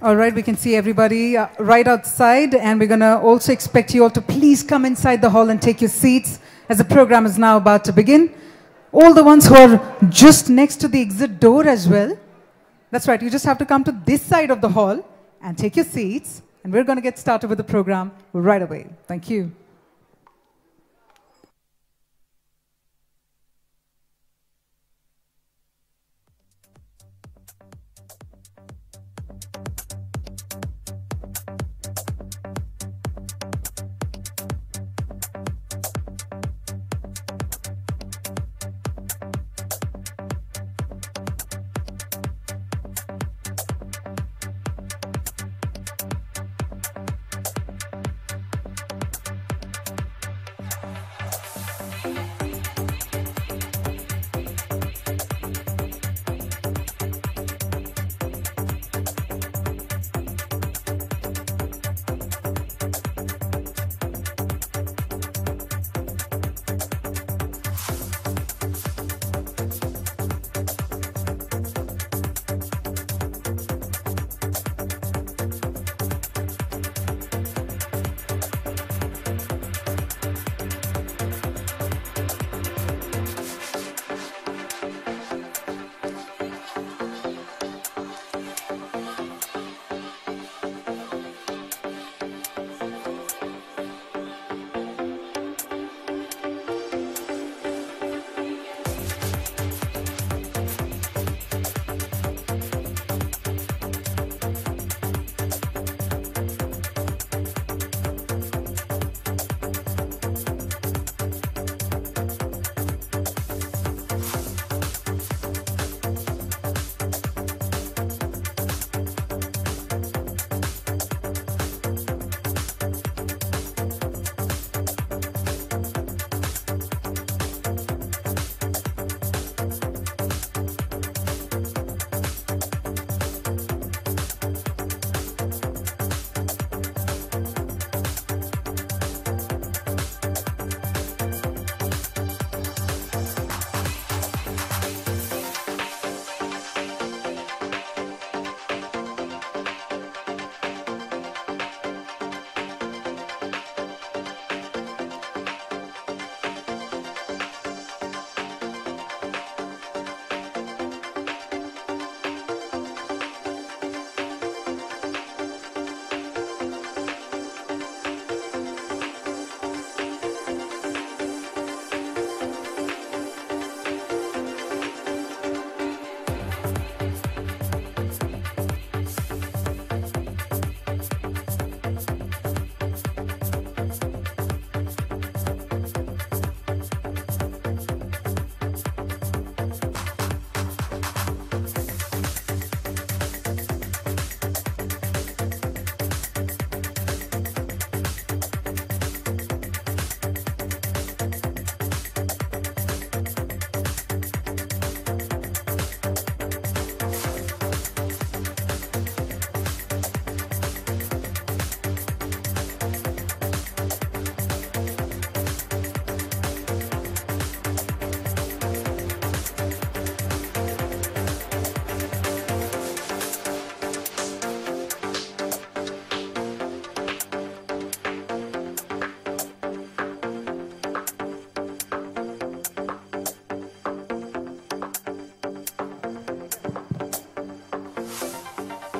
All right, we can see everybody right outside, and we're going to also expect you all to please come inside the hall and take your seats as the program is now about to begin. All the ones who are just next to the exit door as well. That's right, you just have to come to this side of the hall and take your seats, and we're going to get started with the program right away. Thank you.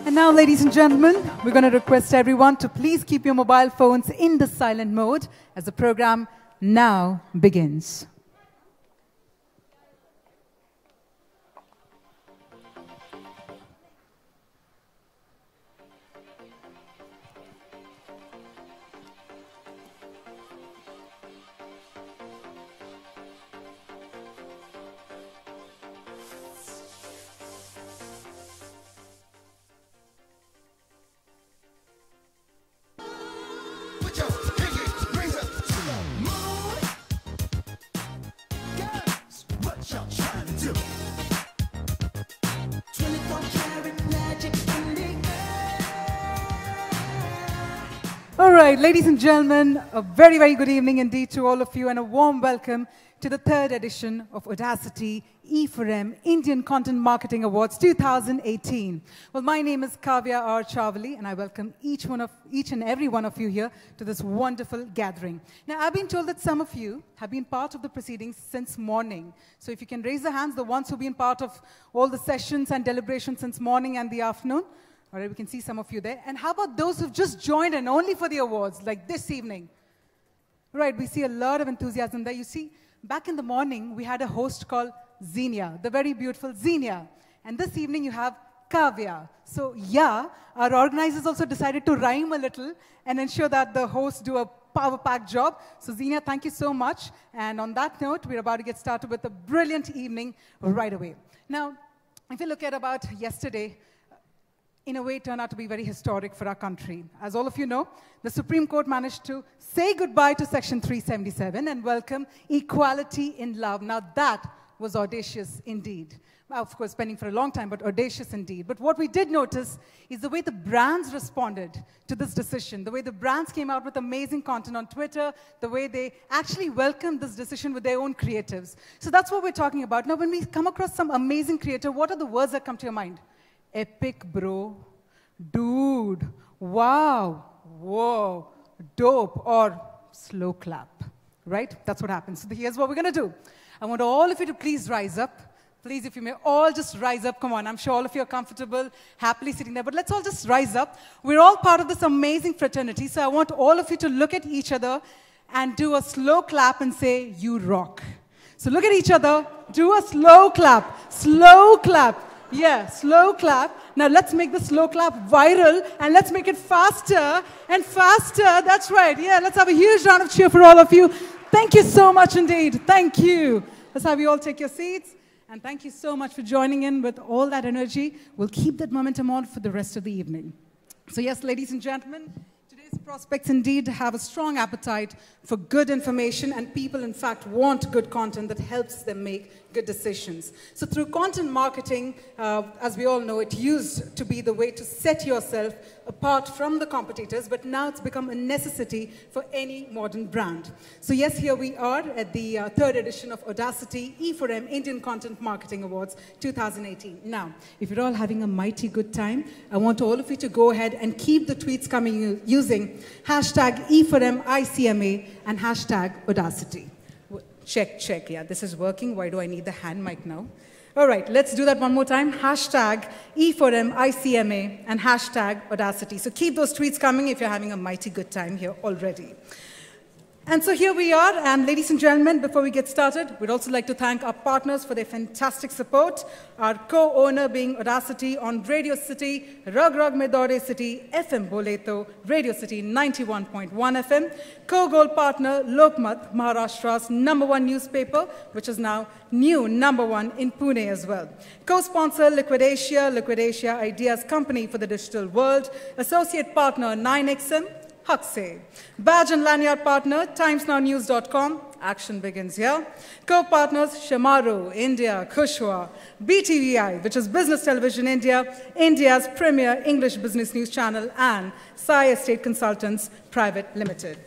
And now, ladies and gentlemen, we're going to request everyone to please keep your mobile phones in the silent mode as the program now begins. All right, ladies and gentlemen, a very, very good evening indeed to all of you and a warm welcome to the third edition of Audacity E4M Indian Content Marketing Awards 2018. Well, my name is Kavya R. Chavali and I welcome each and every one of you here to this wonderful gathering. Now, I've been told that some of you have been part of the proceedings since morning. So if you can raise the hands, the ones who've been part of all the sessions and deliberations since morning and the afternoon. All right, we can see some of you there. And how about those who've just joined in only for the awards, like this evening? Right, we see a lot of enthusiasm there. You see, back in the morning, we had a host called Xenia, the very beautiful Xenia. And this evening, you have Kavya. So, yeah, our organizers also decided to rhyme a little and ensure that the hosts do a power-packed job. So, Xenia, thank you so much. And on that note, we're about to get started with a brilliant evening right away. Now, if you look at about yesterday, in a way, it turned out to be very historic for our country. As all of you know, the Supreme Court managed to say goodbye to Section 377 and welcome equality in love. Now, that was audacious indeed. Well, of course, pending for a long time, but audacious indeed. But what we did notice is the way the brands responded to this decision, the way the brands came out with amazing content on Twitter, the way they actually welcomed this decision with their own creatives. So that's what we're talking about. Now, when we come across some amazing creator, what are the words that come to your mind? Epic, bro, dude, wow, whoa, dope, or slow clap, right? That's what happens. So here's what we're going to do. I want all of you to please rise up. Please, if you may all just rise up. Come on, I'm sure all of you are comfortable, happily sitting there, but let's all just rise up. We're all part of this amazing fraternity, so I want all of you to look at each other and do a slow clap and say, you rock. So look at each other, do a slow clap, slow clap. Yeah, slow clap. Now let's make the slow clap viral and let's make it faster and faster. That's right. Yeah, let's have a huge round of cheer for all of you. Thank you so much indeed. Thank you. Let's have you all take your seats. And thank you so much for joining in with all that energy. We'll keep that momentum on for the rest of the evening. So yes, ladies and gentlemen, today's prospects indeed have a strong appetite for good information, and people, in fact, want good content that helps them make good decisions. So through content marketing, as we all know, it used to be the way to set yourself apart from the competitors, but now it's become a necessity for any modern brand. So yes, here we are at the third edition of Audacity E4M Indian Content Marketing Awards 2018. Now, if you're all having a mighty good time, I want all of you to go ahead and keep the tweets coming using hashtag E4MICMA and hashtag Audacity. Check, check. Yeah, this is working. Why do I need the hand mic now? All right, let's do that one more time. Hashtag E4MICMA and hashtag Audacity. So keep those tweets coming if you're having a mighty good time here already. And so here we are, and ladies and gentlemen, before we get started, we'd also like to thank our partners for their fantastic support. Our co-owner being Audacity on Radio City, Rag Rag Mein Daude City, FM Boleto, Radio City 91.1 FM. Co-gold partner, Lokmat, Maharashtra's #1 newspaper, which is now new #1 in Pune as well. Co-sponsor, Liquid Asia Ideas Company for the digital world. Associate partner, 9XM. Huxley. Badge and lanyard partner, timesnownews.com. Action begins here. Co-partners, Shamaru, India, Kushwa, BTVI, which is Business Television India, India's premier English business news channel, and Sai Estate Consultants Private Limited.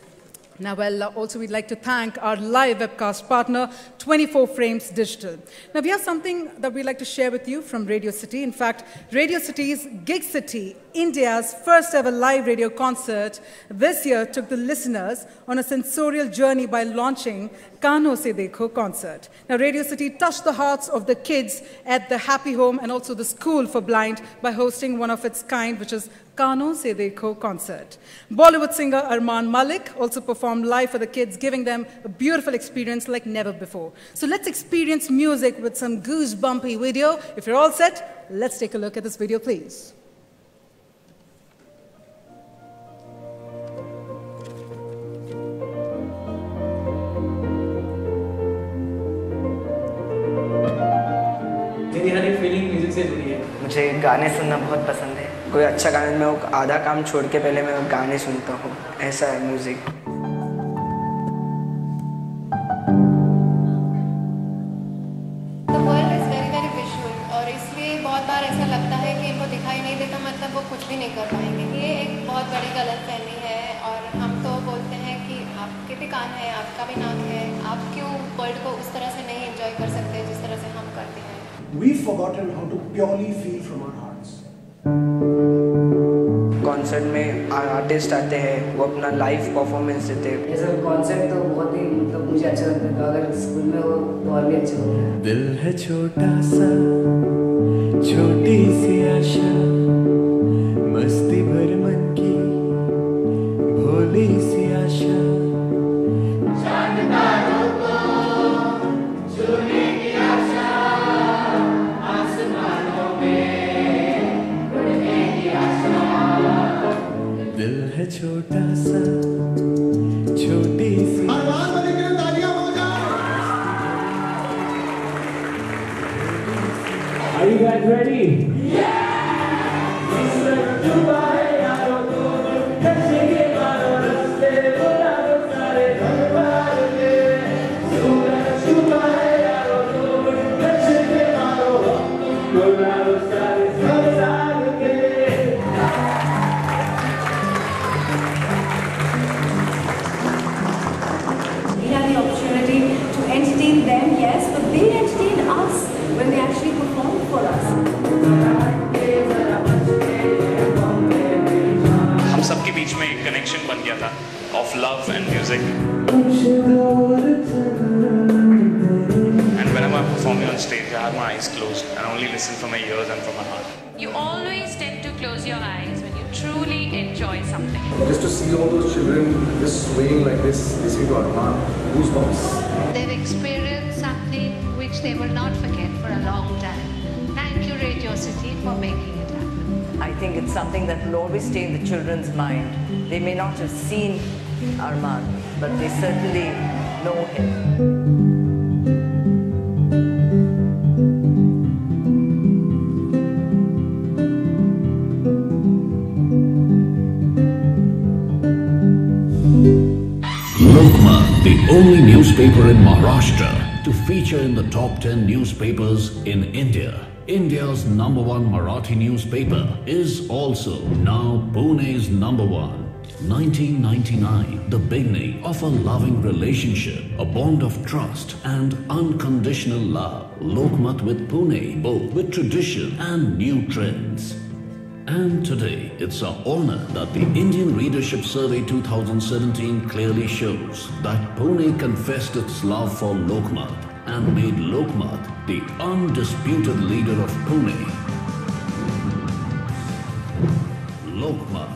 Now, also we'd like to thank our live webcast partner, 24 Frames Digital. Now, we have something that we'd like to share with you from Radio City. In fact, Radio City's Gig City, India's first ever live radio concert, this year took the listeners on a sensorial journey by launching Kano Se Dekho concert. Now, Radio City touched the hearts of the kids at the Happy Home and also the School for Blind by hosting one of its kind, which is Kano Se Dekho concert. Bollywood singer Arman Malik also performed live for the kids, giving them a beautiful experience like never before. So let's experience music with some goosebumpy video. If you're all set, let's take a look at this video, please. मेरी हर एक feeling music से जुड़ी है। मुझे गाने सुनना बहुत पसंद है। कोई अच्छा गाना मैं आधा काम छोड़ के पहले मैं गाने सुनता हूँ, ऐसा है music. The world is very very visual और इसलिए बहुत बार ऐसा लगता है कि इनको दिखाई नहीं देता मतलब वो कुछ भी नहीं कर पाएंगे। ये एक बहुत बड़ी गलतफहमी है और कान है, आपका भी नाक है, आप क्यों वर्ल्ड को उस तरह से नहीं एंजॉय कर सकते जिस तरह से हम करते हैं? We've forgotten how to purely feel from our hearts. Concert में आर्टिस्ट आते हैं, वो अपना लाइव परफॉर्मेंस देते हैं। ये सब कॉन्सेप्ट तो बहुत ही मतलब मुझे अच्छा लगता है, अगर स्कूल में हो तो और भी अच्छे होते हैं। दिल है छोटा सा, छोटी सी आशा, मस्ती भर मन की भोली सी आशा। चांद तारों को छूने की आशा, आसमानों में उड़ने की आशा। दिल है छोटा सा, छोटी सी। Are you guys ready? We had the opportunity to entertain them, yes, but they entertained us when they actually performed for us. हम सबके बीच में एक कनेक्शन बन गया था of love and music. And whenever I'm performing on stage, I have my eyes closed and only listen from my ears and from my heart. You always tend to close your eyes when you truly enjoy something. Just to see all those children just swaying like this, listening to Arman, goosebumps. They've experienced something which they will not forget for a long time. Thank you, Radio City, for making it happen. I think it's something that will always stay in the children's mind. They may not have seen Arman, but they certainly know him. Lokmat, the only newspaper in Maharashtra to feature in the top 10 newspapers in India. India's #1 Marathi newspaper is also now Pune's #1. 1999, the beginning of a loving relationship, a bond of trust and unconditional love. Lokmat with Pune, both with tradition and new trends. And today, it's our honor that the Indian Readership Survey 2017 clearly shows that Pune confessed its love for Lokmat and made Lokmat the undisputed leader of Pune. Lokmat,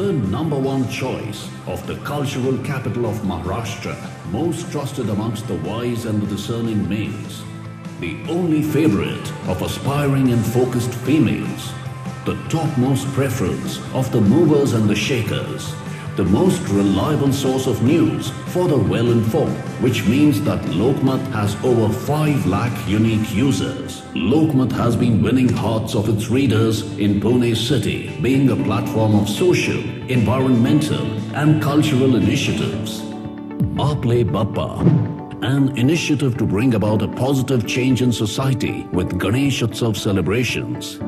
the #1 choice of the cultural capital of Maharashtra, most trusted amongst the wise and the discerning males, the only favorite of aspiring and focused females, the topmost preference of the movers and the shakers, the most reliable source of news for the well-informed, which means that Lokmat has over 5 lakh unique users. Lokmat has been winning hearts of its readers in Pune city, being a platform of social, environmental and cultural initiatives. Aaple Bappa, an initiative to bring about a positive change in society with Ganesh Utsav celebrations.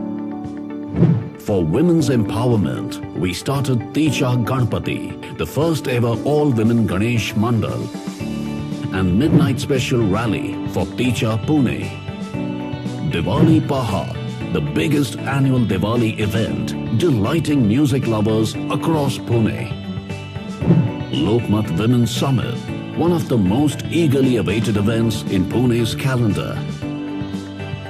For women's empowerment, we started Ticha Ganpati, the first ever all-women Ganesh Mandal, and midnight special rally for Ticha Pune. Diwali Paha, the biggest annual Diwali event, delighting music lovers across Pune. Lokmat Women's Summit, one of the most eagerly awaited events in Pune's calendar.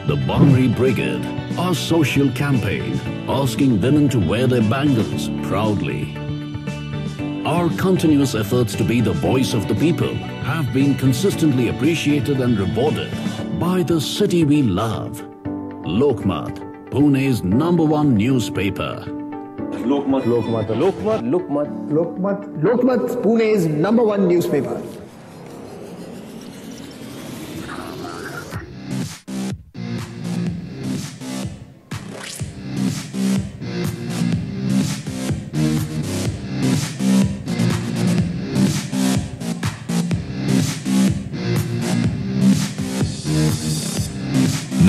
The Bangri Brigade, our social campaign, asking women to wear their bangles proudly. Our continuous efforts to be the voice of the people have been consistently appreciated and rewarded by the city we love. Lokmat, Pune's #1 newspaper. Lokmat, Lokmat, Lokmat, Lokmat, Lokmat, Lokmat, Pune's #1 newspaper.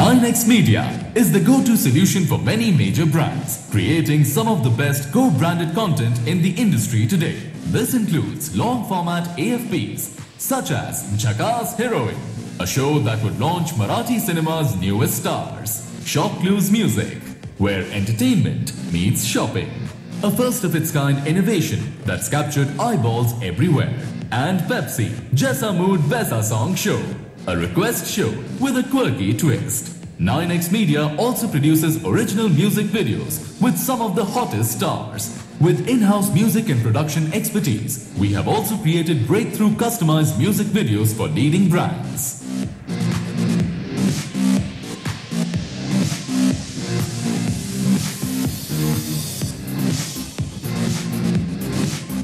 Ninex Media is the go-to solution for many major brands, creating some of the best co-branded content in the industry today. This includes long format AFPs such as Jhakaas Heroine, a show that would launch Marathi cinema's newest stars. Shop Clues Music, where entertainment meets shopping. A first of its kind innovation that's captured eyeballs everywhere. And Pepsi, Jaisa Mood Vaisa Song Show, a request show with a quirky twist. 9X Media also produces original music videos with some of the hottest stars. With in-house music and production expertise, we have also created breakthrough customized music videos for leading brands.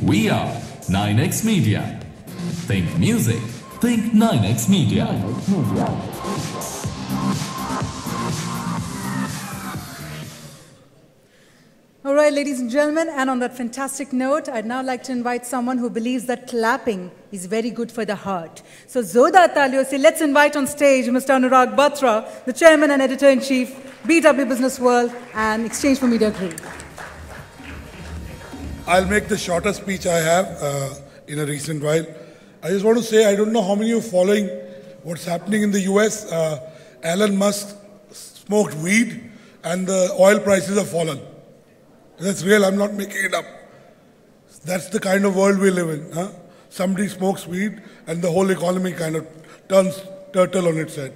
We are 9X Media. Think music, think 9X Media. All right, ladies and gentlemen, and on that fantastic note, I'd now like to invite someone who believes that clapping is very good for the heart. So, Zoda Talio se, let's invite on stage Mr. Anurag Batra, the Chairman and Editor-in-Chief, BW Business World and Exchange for Media Group. I'll make the shortest speech I have in a recent while. I just want to say, I don't know how many of you are following what's happening in the US. Elon Musk smoked weed and the oil prices have fallen. That's real, I'm not making it up. That's the kind of world we live in. Huh? Somebody smokes weed and the whole economy kind of turns turtle on its head.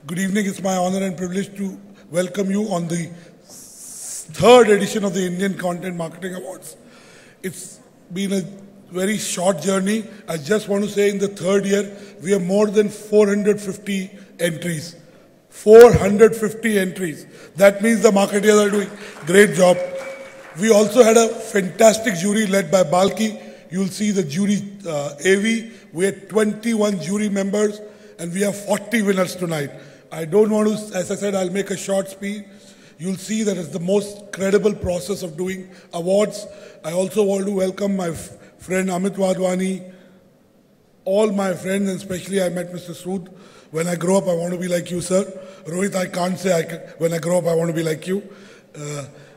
Good evening, it's my honor and privilege to welcome you on the third edition of the Indian Content Marketing Awards. It's been a very short journey. I just want to say in the third year, we have more than 450 entries. 450 entries. That means the marketeers are doing a great job. We also had a fantastic jury led by Balki. You'll see the jury AV. We had 21 jury members and we have 40 winners tonight. I don't want to, as I said, I'll make a short speech. You'll see that it's the most credible process of doing awards. I also want to welcome my friend Amit Wadhwani, all my friends, and especially I met Mr. Sood. When I grow up, I want to be like you, sir. Rohit, I can't say when I grow up, I want to be like you.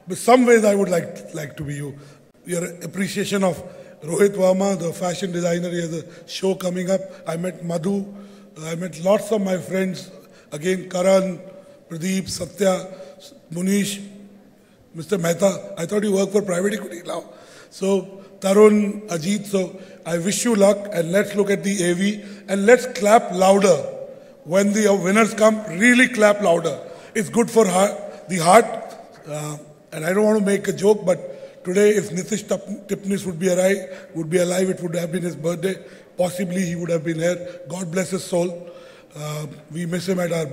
But some ways I would like to be you. Your appreciation of Rohit Verma, the fashion designer, he has a show coming up. I met Madhu. I met lots of my friends. Again, Karan, Pradeep, Satya, Munish, Mr. Mehta. I thought you work for private equity now. So, Tarun, Ajit, so I wish you luck and let's look at the AV and let's clap louder. When the winners come, really clap louder. It's good for the heart. And I don't want to make a joke, but today if Nitish Tipnis would be alive, it would have been his birthday. Possibly he would have been here. God bless his soul. We miss him at our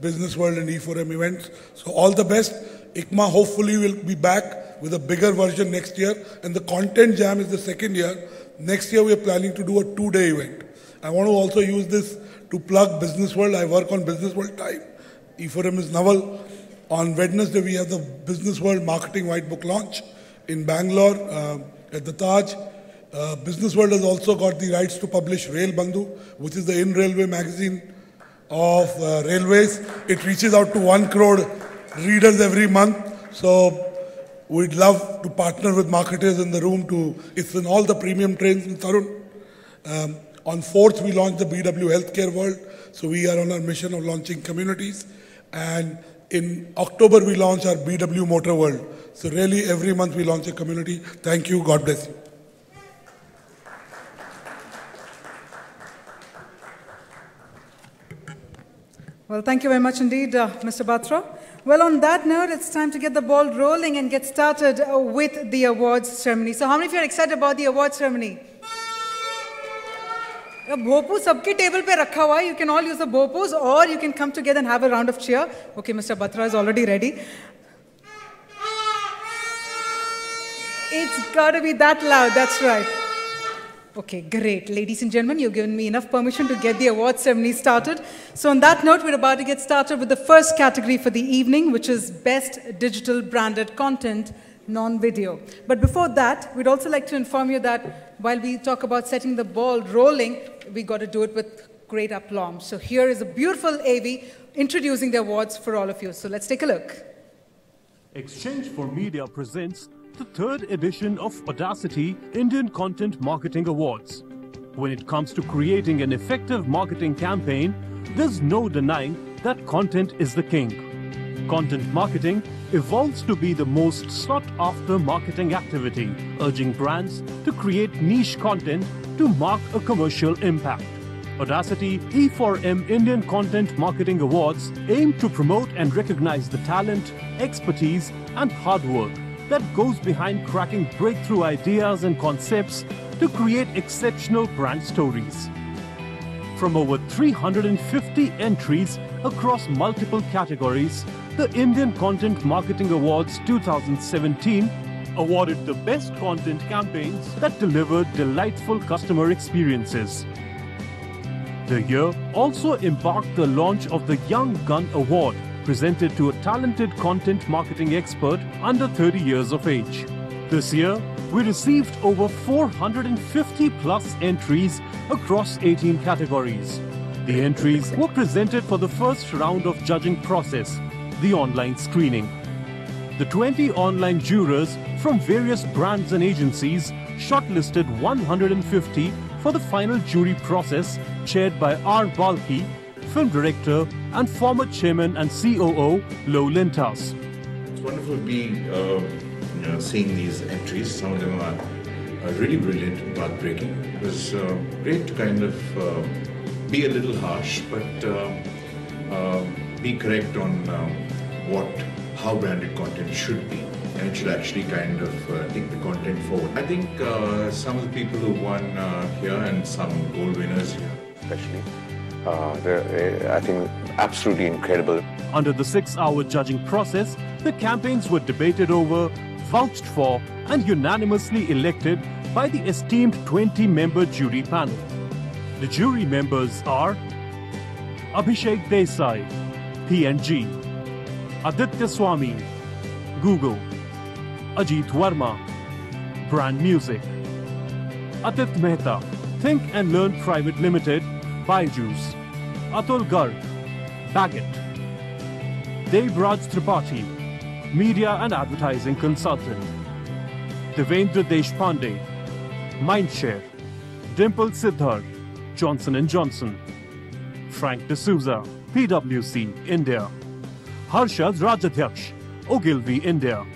Business World and E4M events. So all the best. ICMA hopefully will be back with a bigger version next year. And the Content Jam is the second year. Next year we are planning to do a 2-day event. I want to also use this to plug Business World. I work on Business World time. E4M is Naval. On Wednesday, we have the Business World Marketing White Book launch in Bangalore at the Taj. Business World has also got the rights to publish Rail Bandhu, which is the in-railway magazine of railways. It reaches out to 1 crore readers every month. So we'd love to partner with marketers in the room it's in all the premium trains in Tarun. On 4th, we launched the BW Healthcare World. So we are on our mission of launching communities. And in October, we launch our BW Motor World. So really, every month we launch a community. Thank you. God bless you. Well, thank you very much indeed, Mr. Batra. Well, on that note, it's time to get the ball rolling and get started with the awards ceremony. So how many of you are excited about the awards ceremony? Bhopu sabki table pe rakha hua hai. You can all use the bhopus or you can come together and have a round of cheer. Okay, Mr. Batra is already ready. It's got to be that loud, that's right. Okay, great. Ladies and gentlemen, you've given me enough permission to get the award ceremony started. So on that note, we're about to get started with the first category for the evening, which is Best Digital Branded Content, Non-Video. But before that, we'd also like to inform you that while we talk about setting the ball rolling, we got to do it with great aplomb. So here is a beautiful AV introducing the awards for all of you. So let's take a look. Exchange for Media presents the 3rd edition of Audacity Indian Content Marketing Awards. When it comes to creating an effective marketing campaign, there's no denying that content is the king. Content marketing evolves to be the most sought-after marketing activity, urging brands to create niche content to mark a commercial impact. Audacity E4M Indian Content Marketing Awards aim to promote and recognize the talent, expertise, and hard work that goes behind cracking breakthrough ideas and concepts to create exceptional brand stories. From over 350 entries across multiple categories, the Indian Content Marketing Awards 2017 awarded the best content campaigns that delivered delightful customer experiences. The year also embarked the launch of the Young Gun Award, presented to a talented content marketing expert under 30 years of age. This year, we received over 450 plus entries across 18 categories. The entries were presented for the first round of judging process, the online screening. The 20 online jurors from various brands and agencies shortlisted 150 for the final jury process, chaired by R. Balki, film director and former chairman and COO, Lo Lintas. It's wonderful seeing these entries. Some of them are really brilliant and path-breaking. It was great to kind of be a little harsh, but be correct on how branded content should be, and it should actually kind of take the content forward. I think some of the people who won here and some gold winners here, especially, I think absolutely incredible. Under the 6-hour judging process, the campaigns were debated over, vouched for, and unanimously elected by the esteemed 20-member jury panel. The jury members are Abhishek Desai, P&G, Aditya Swami, Google, Ajit Verma, Brand Music, Atit Mehta, Think and Learn Private Limited, Byju's, Atul Garg, Baggett, Devraj Tripathi, Media and Advertising Consultant, Devendra Deshpande, Mindshare, Dimple Siddhar, Johnson & Johnson, Frank D'Souza, PwC, India, Harshad Rajadhyaksh, Ogilvy, India,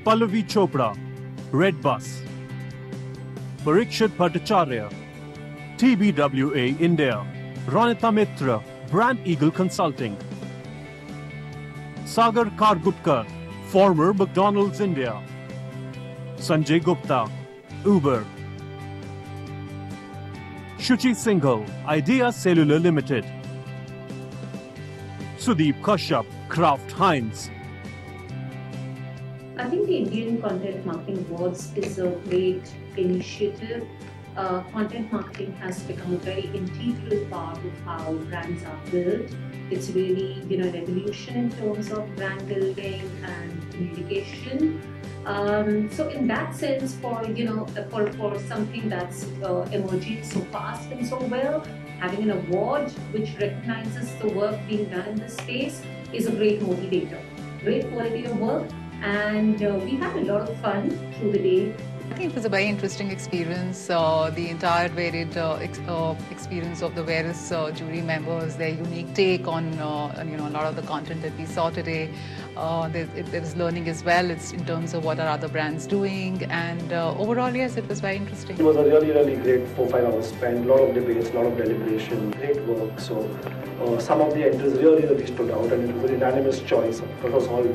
Pallavi Chopra, Red Bus, Parikshit Bhattacharya, TBWA, India, Ronita Mitra, Brand Eagle Consulting, Sagar Kargutkar, former McDonald's, India, Sanjay Gupta, Uber, Shuchi Singhal, Idea Cellular Limited, Sudeep Kashyap, Kraft Heinz. I think the Indian Content Marketing Awards is a great initiative. Content marketing has become a very integral part of how brands are built. It's really, an evolution in terms of brand building and communication. So in that sense, for something that's emerging so fast and so well, having an award which recognizes the work being done in this space is a great motivator. Great quality of work, and we had a lot of fun through the day. I think it was a very interesting experience. The entire varied experience of the various jury members, their unique take on a lot of the content that we saw today. There was learning as well. It's in terms of what are other brands doing, and overall, yes, it was very interesting. It was a really, really great 4-5 hours spent. A lot of debates, a lot of deliberation, great work. So some of the entries really, really stood out, and it was a unanimous choice. It was all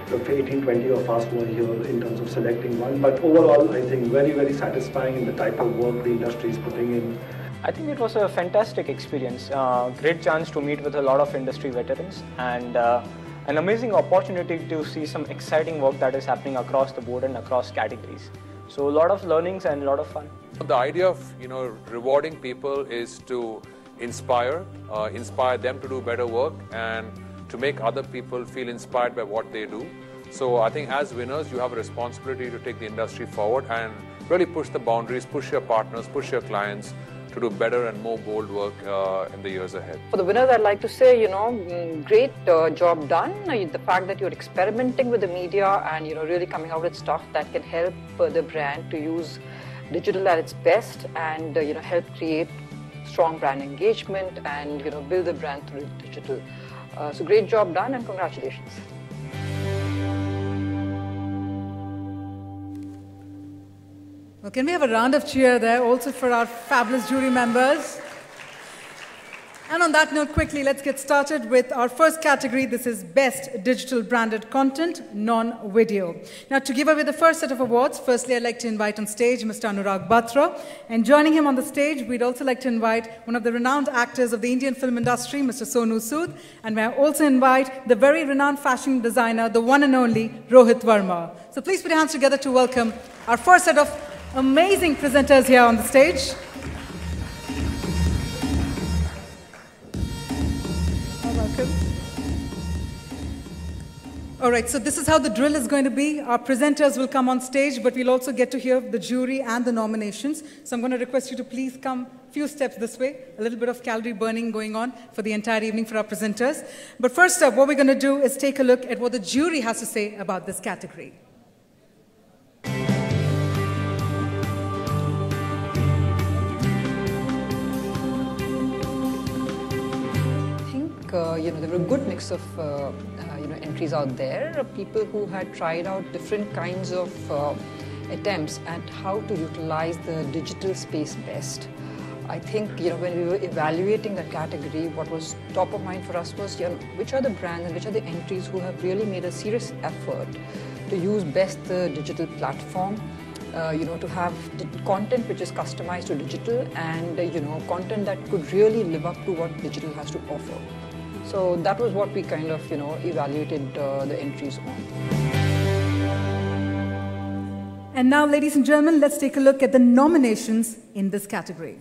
18-20 of us were here in terms of selecting one, but overall I think very, very satisfying in the type of work the industry is putting in. I think it was a fantastic experience, great chance to meet with a lot of industry veterans, and an amazing opportunity to see some exciting work that is happening across the board and across categories. So a lot of learnings and a lot of fun. The idea of rewarding people is to inspire them to do better work and to make other people feel inspired by what they do. So I think as winners, you have a responsibility to take the industry forward and really push the boundaries, push your partners, push your clients to do better and more bold work in the years ahead. For the winners, I'd like to say, great job done. The fact that you're experimenting with the media and, really coming out with stuff that can help the brand to use digital at its best and, help create strong brand engagement and, build the brand through digital. So great job done and congratulations. Well, can we have a round of cheer there also for our fabulous jury members? And on that note, quickly, let's get started with our first category. This is Best Digital Branded Content, Non-Video. Now, to give away the first set of awards, firstly, I'd like to invite on stage Mr. Anurag Batra. And joining him on the stage, we'd also like to invite one of the renowned actors of the Indian film industry, Mr. Sonu Sood. And may I also invite the very renowned fashion designer, the one and only Rohit Verma. So please put your hands together to welcome our first set of amazing presenters here on the stage. Welcome. All right, so this is how the drill is going to be. Our presenters will come on stage, but we'll also get to hear the jury and the nominations. So I'm going to request you to please come a few steps this way. A little bit of calorie burning going on for the entire evening for our presenters. But first up, what we're going to do is take a look at what the jury has to say about this category. There were a good mix of entries out there, people who had tried out different kinds of attempts at how to utilize the digital space best. I think when we were evaluating that category, what was top of mind for us was which are the brands and which are the entries who have really made a serious effort to use best the digital platform. To have content which is customized to digital and, content that could really live up to what digital has to offer. So that was what we kind of, evaluated the entries on. And now, ladies and gentlemen, let's take a look at the nominations in this category.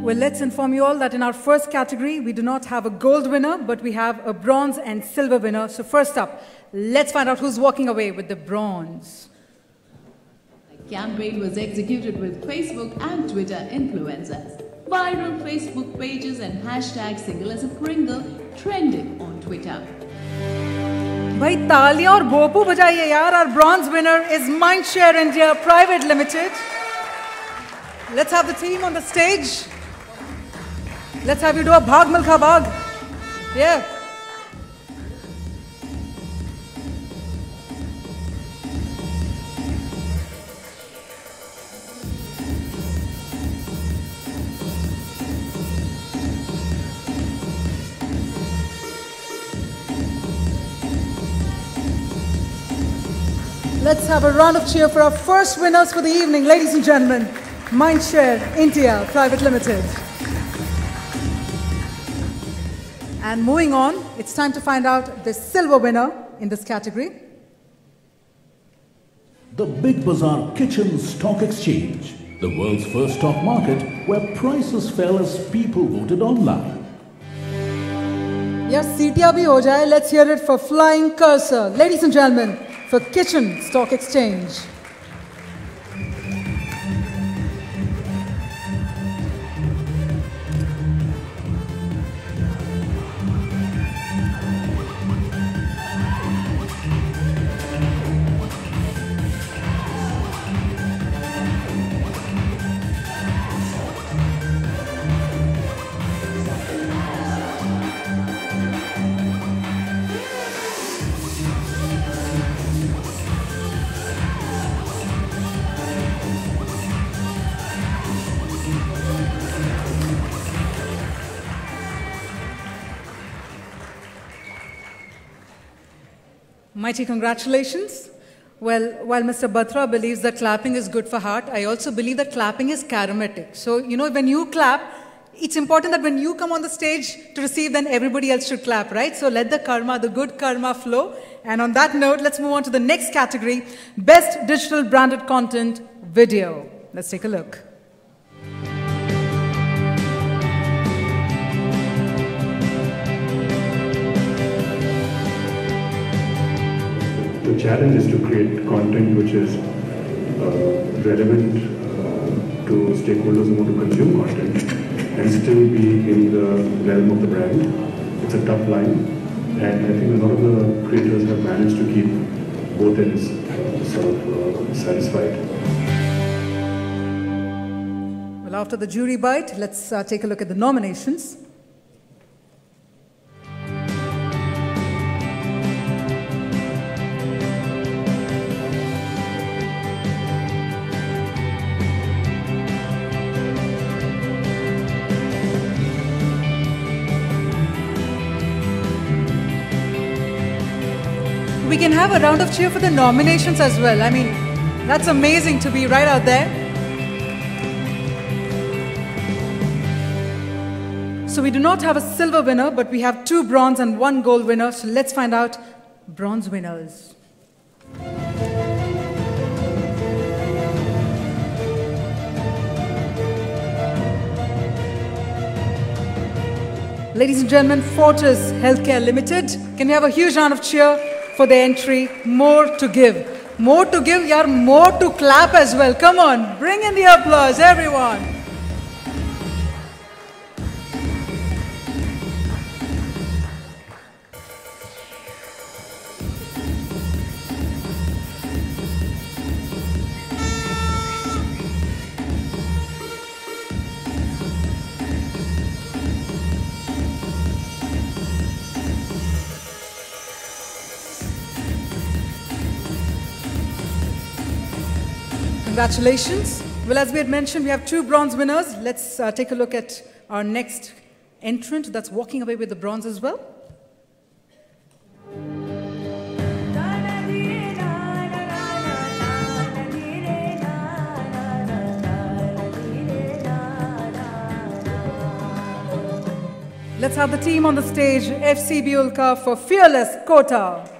Well, let's inform you all that in our first category, we do not have a gold winner, but we have a bronze and silver winner. So first up, let's find out who's walking away with the bronze. The campaign was executed with Facebook and Twitter influencers. Viral Facebook pages and hashtag single as a Pringle trending on Twitter. Bhai, taaliyan aur bhopu bajaiye yaar. Our bronze winner is Mindshare India Private Limited. Let's have the team on the stage. Let's have you do a Bhag Milkha Bhag. Yeah. Let's have a round of cheer for our first winners for the evening, ladies and gentlemen. Mindshare India Private Limited. And moving on, it's time to find out the silver winner in this category. The Big Bazaar Kitchen Stock Exchange, the world's first stock market where prices fell as people voted online. Yes, Seetiya bhi ho jaye. Let's hear it for Flying Cursor. Ladies and gentlemen, for Kitchen Stock Exchange. Mighty congratulations. Well, while Mr. Batra believes that clapping is good for heart, I also believe that clapping is karmatic. So, when you clap, it's important that when you come on the stage to receive, then everybody else should clap, right? So let the karma, the good karma flow. And on that note, let's move on to the next category, Best Digital Branded Content Video. Let's take a look. The challenge is to create content which is relevant to stakeholders who want to consume content and still be in the realm of the brand. It's a tough line, and I think a lot of the creators have managed to keep both ends satisfied. Well, after the jury bite, let's take a look at the nominations. We can have a round of cheer for the nominations as well. I mean, that's amazing to be right out there. So we do not have a silver winner, but we have 2 bronze and 1 gold winner. So let's find out bronze winners. Ladies and gentlemen, Fortis Healthcare Limited. Can we have a huge round of cheer for the entry? More to give. More to give, yaar, more to clap as well. Come on, bring in the applause, everyone. Congratulations. Well, as we had mentioned, we have 2 bronze winners. Let's take a look at our next entrant that's walking away with the bronze as well. Let's have the team on the stage, FCB Ulka for Fearless Kota.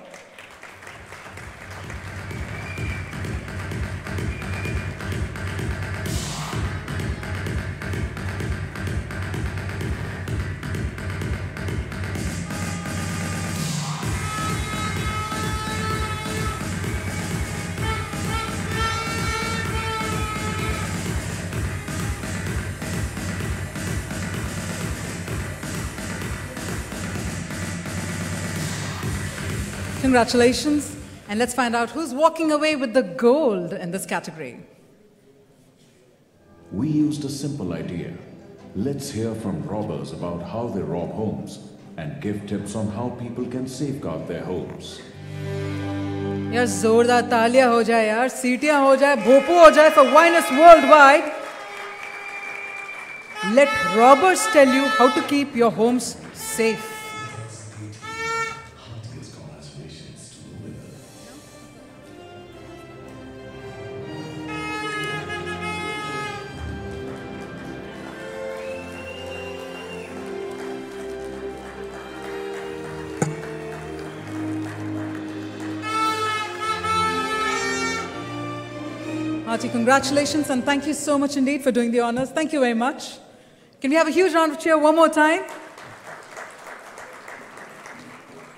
Congratulations. And let's find out who's walking away with the gold in this category. We used a simple idea. Let's hear from robbers about how they rob homes and give tips on how people can safeguard their homes. यार जोरदार तालियां हो जाए यार, सीटियां हो जाए, भोपू हो जाए for Winers Worldwide. Let robbers tell you how to keep your homes safe. Hearty congratulations and thank you so much indeed for doing the honors. Thank you very much. Can we have a huge round of cheer one more time?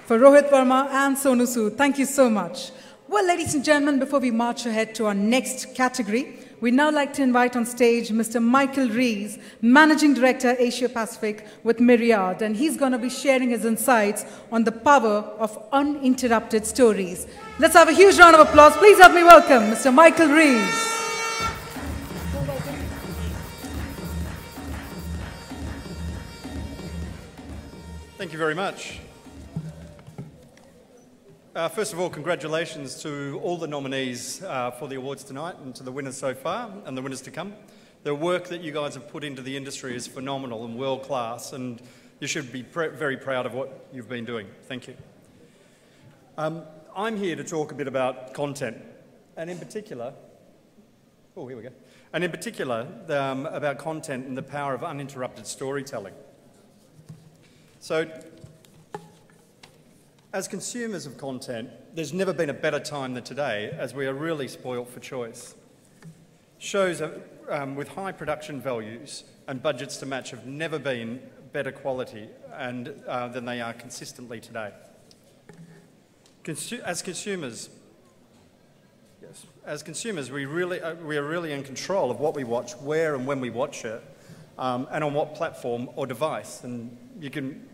For Rohit Verma and Sonu Sood. Thank you so much. Well, ladies and gentlemen, before we march ahead to our next category, we'd now like to invite on stage Mr. Michael Rees, Managing Director, Asia Pacific with Myriad, and he's going to be sharing his insights on the power of uninterrupted stories. Let's have a huge round of applause. Please help me welcome Mr. Michael Rees. Thank you very much. First of all, congratulations to all the nominees for the awards tonight and to the winners so far and the winners to come. The work that you guys have put into the industry is phenomenal and world class, and you should be very proud of what you've been doing. Thank you. I'm here to talk a bit about content, and in particular, about content and the power of uninterrupted storytelling. So, as consumers of content, there's never been a better time than today, as we are really spoilt for choice. Shows with high production values and budgets to match have never been better quality and than they are consistently today. As consumers, we are really in control of what we watch, where and when we watch it, and on what platform or device. And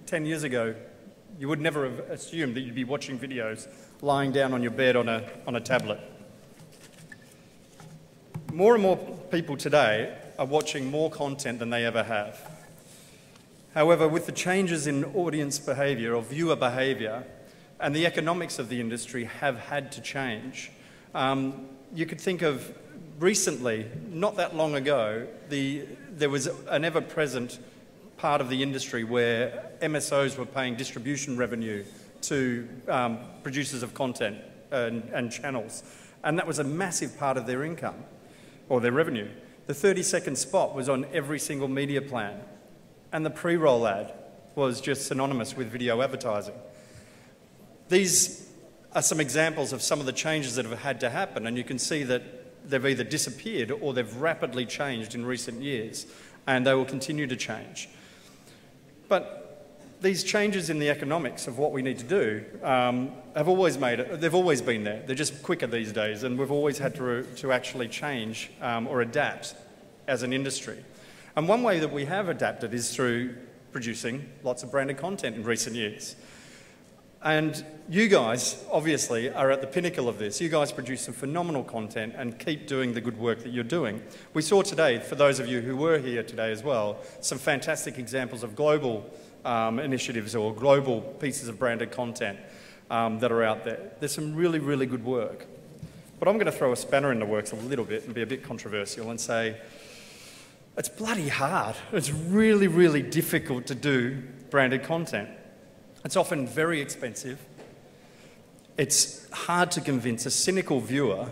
10 years ago, you would never have assumed that you'd be watching videos lying down on your bed on a tablet. More and more people today are watching more content than they ever have. However, with the changes in audience behaviour or viewer behaviour, and the economics of the industry have had to change. You could think of recently, not that long ago, there was an ever-present part of the industry where MSOs were paying distribution revenue to producers of content and channels, and that was a massive part of their income, or their revenue. The 30-second spot was on every single media plan, and the pre-roll ad was just synonymous with video advertising. These are some examples of some of the changes that have had to happen, and you can see that they've either disappeared or they've rapidly changed in recent years, and they will continue to change. But these changes in the economics of what we need to do have always made it, they've always been there. They're just quicker these days, and we've always had to actually change or adapt as an industry. And one way that we have adapted is through producing lots of branded content in recent years. And you guys, obviously, are at the pinnacle of this. You guys produce some phenomenal content and keep doing the good work that you're doing. We saw today, for those of you who were here today as well, some fantastic examples of global initiatives or global pieces of branded content that are out there. There's some really, really good work. But I'm going to throw a spanner in the works a little bit and be a bit controversial and say, it's bloody hard. It's really, really difficult to do branded content. It's often very expensive. It's hard to convince a cynical viewer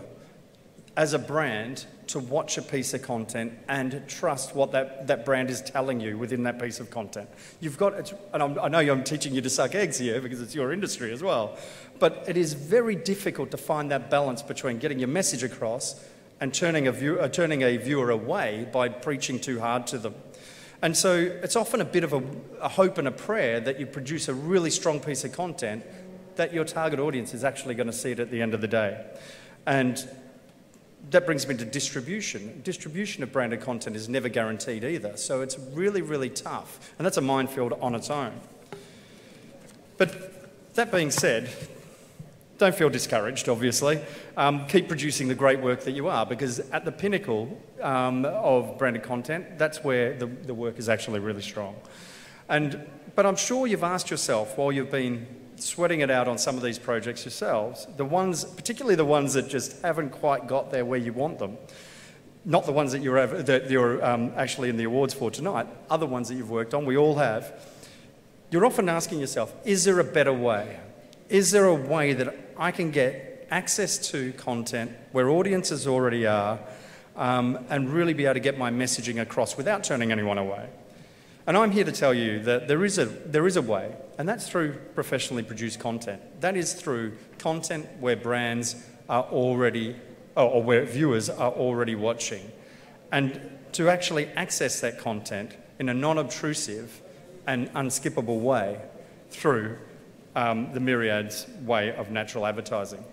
as a brand to watch a piece of content and trust what that brand is telling you within that piece of content. You've got, and I know I'm teaching you to suck eggs here because it's your industry as well, but it is very difficult to find that balance between getting your message across and turning a viewer away by preaching too hard to them. And so it's often a bit of a hope and a prayer that you produce a really strong piece of content that your target audience is actually going to see it at the end of the day. And that brings me to distribution. Distribution of branded content is never guaranteed either. So it's really, really tough. And that's a minefield on its own. But that being said, don't feel discouraged, obviously. Keep producing the great work that you are, because at the pinnacle of branded content, that's where the work is actually really strong. But I'm sure you've asked yourself, while you've been sweating it out on some of these projects yourselves, particularly the ones that just haven't quite got there where you want them, not the ones that you're actually in the awards for tonight, other ones that you've worked on, we all have, you're often asking yourself, is there a better way? Is there a way that I can get access to content where audiences already are and really be able to get my messaging across without turning anyone away? And I'm here to tell you that there is a way, and that's through professionally produced content. That is through content where brands are already, or where viewers are already watching. And to actually access that content in a non-obtrusive and unskippable way through the Myriad's way of natural advertising.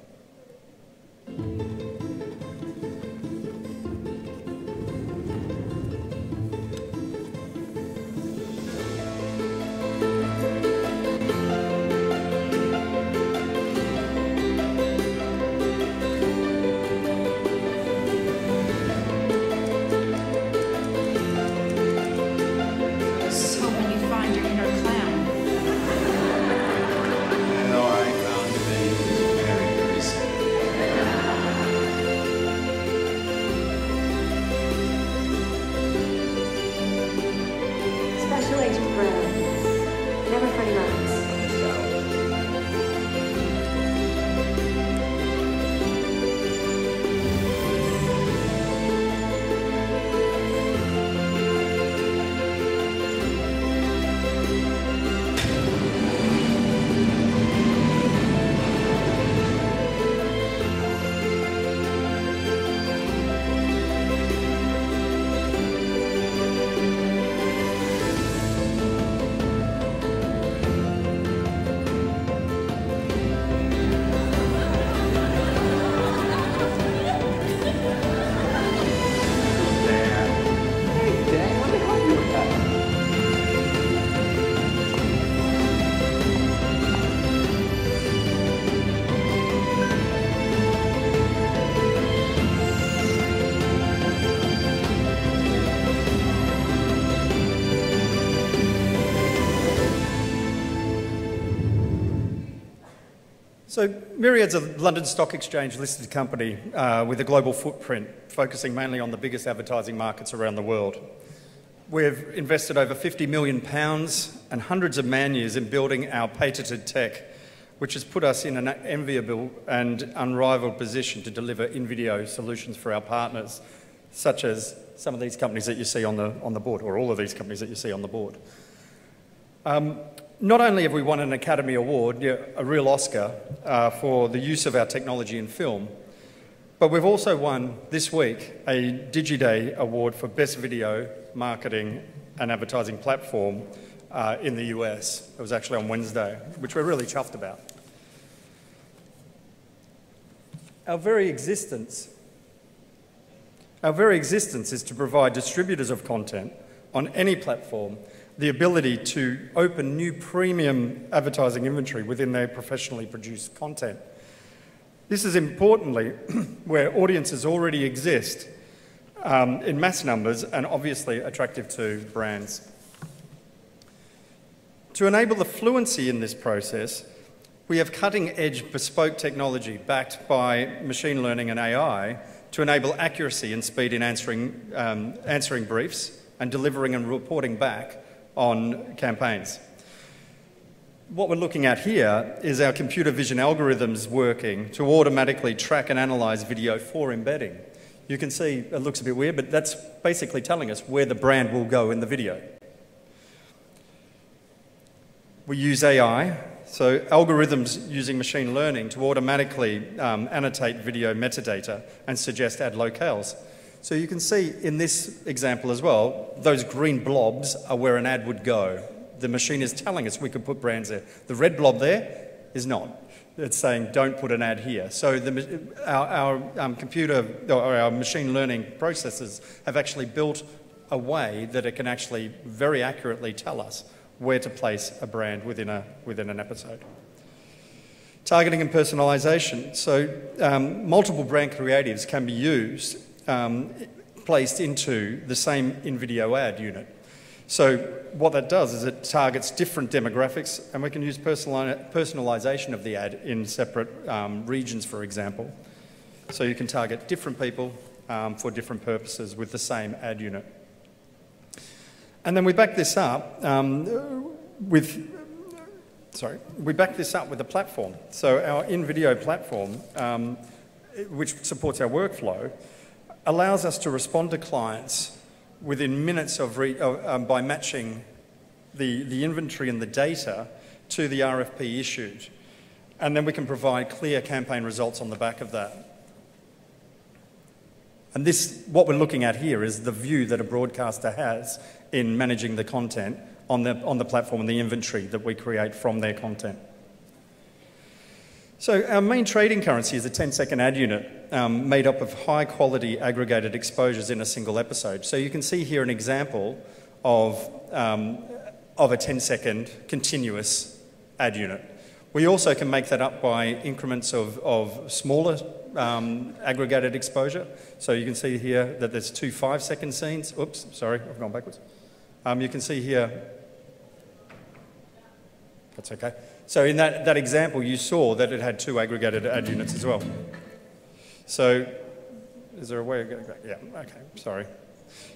So when you find your inner clown. I found that he was very, very sad. So Myriad's a London Stock Exchange listed company with a global footprint, focusing mainly on the biggest advertising markets around the world. We've invested over £50 million and hundreds of man-years in building our patented tech, which has put us in an enviable and unrivaled position to deliver in-video solutions for our partners, such as some of these companies that you see on the board, or all of these companies that you see on the board. Not only have we won an Academy Award, a real Oscar, for the use of our technology in film, but we've also won this week a DigiDay Award for Best Video Marketing and Advertising Platform in the US. It was actually on Wednesday, which we're really chuffed about. Our very existence is to provide distributors of content on any platform the ability to open new premium advertising inventory within their professionally produced content. This is importantly where audiences already exist in mass numbers and obviously attractive to brands. To enable the fluency in this process, we have cutting-edge bespoke technology backed by machine learning and AI to enable accuracy and speed in answering briefs and delivering and reporting back on campaigns. What we're looking at here is our computer vision algorithms working to automatically track and analyse video for embedding. You can see it looks a bit weird, but that's basically telling us where the brand will go in the video. We use AI, so algorithms using machine learning to automatically annotate video metadata and suggest ad locales. So you can see in this example as well, those green blobs are where an ad would go. The machine is telling us we could put brands there. The red blob there is not. It's saying don't put an ad here. So our computer or our machine learning processes have actually built a way that it can actually very accurately tell us where to place a brand within an episode. Targeting and personalisation. So multiple brand creatives can be used, placed into the same in-video ad unit. So what that does is it targets different demographics, and we can use personalisation of the ad in separate regions, for example. So you can target different people for different purposes with the same ad unit. And then we back this up with a platform. So our in-video platform, which supports our workflow, allows us to respond to clients within minutes by matching the inventory and the data to the RFP issued. And then we can provide clear campaign results on the back of that. And what we're looking at here is the view that a broadcaster has in managing the content on the platform and the inventory that we create from their content. So our main trading currency is a 10-second ad unit made up of high-quality aggregated exposures in a single episode. So you can see here an example of a 10-second continuous ad unit. We also can make that up by increments of smaller aggregated exposure. So you can see here that there's 2 5-second scenes. Oops, sorry, I've gone backwards. You can see here, that's okay. So in that example, you saw that it had 2 aggregated ad units as well. So is there a way of getting back? Yeah, okay, sorry.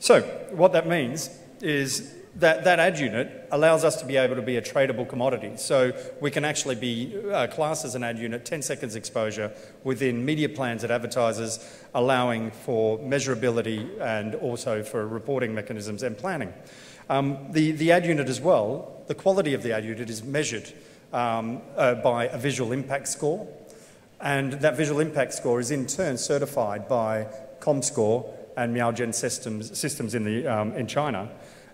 So what that means is that ad unit allows us to be able to be a tradable commodity. So we can actually be classed as an ad unit, 10 seconds exposure within media plans at advertisers, allowing for measurability and also for reporting mechanisms and planning. The ad unit as well, the quality of the ad unit is measured by a visual impact score, and that visual impact score is in turn certified by Comscore and Miaogen systems in China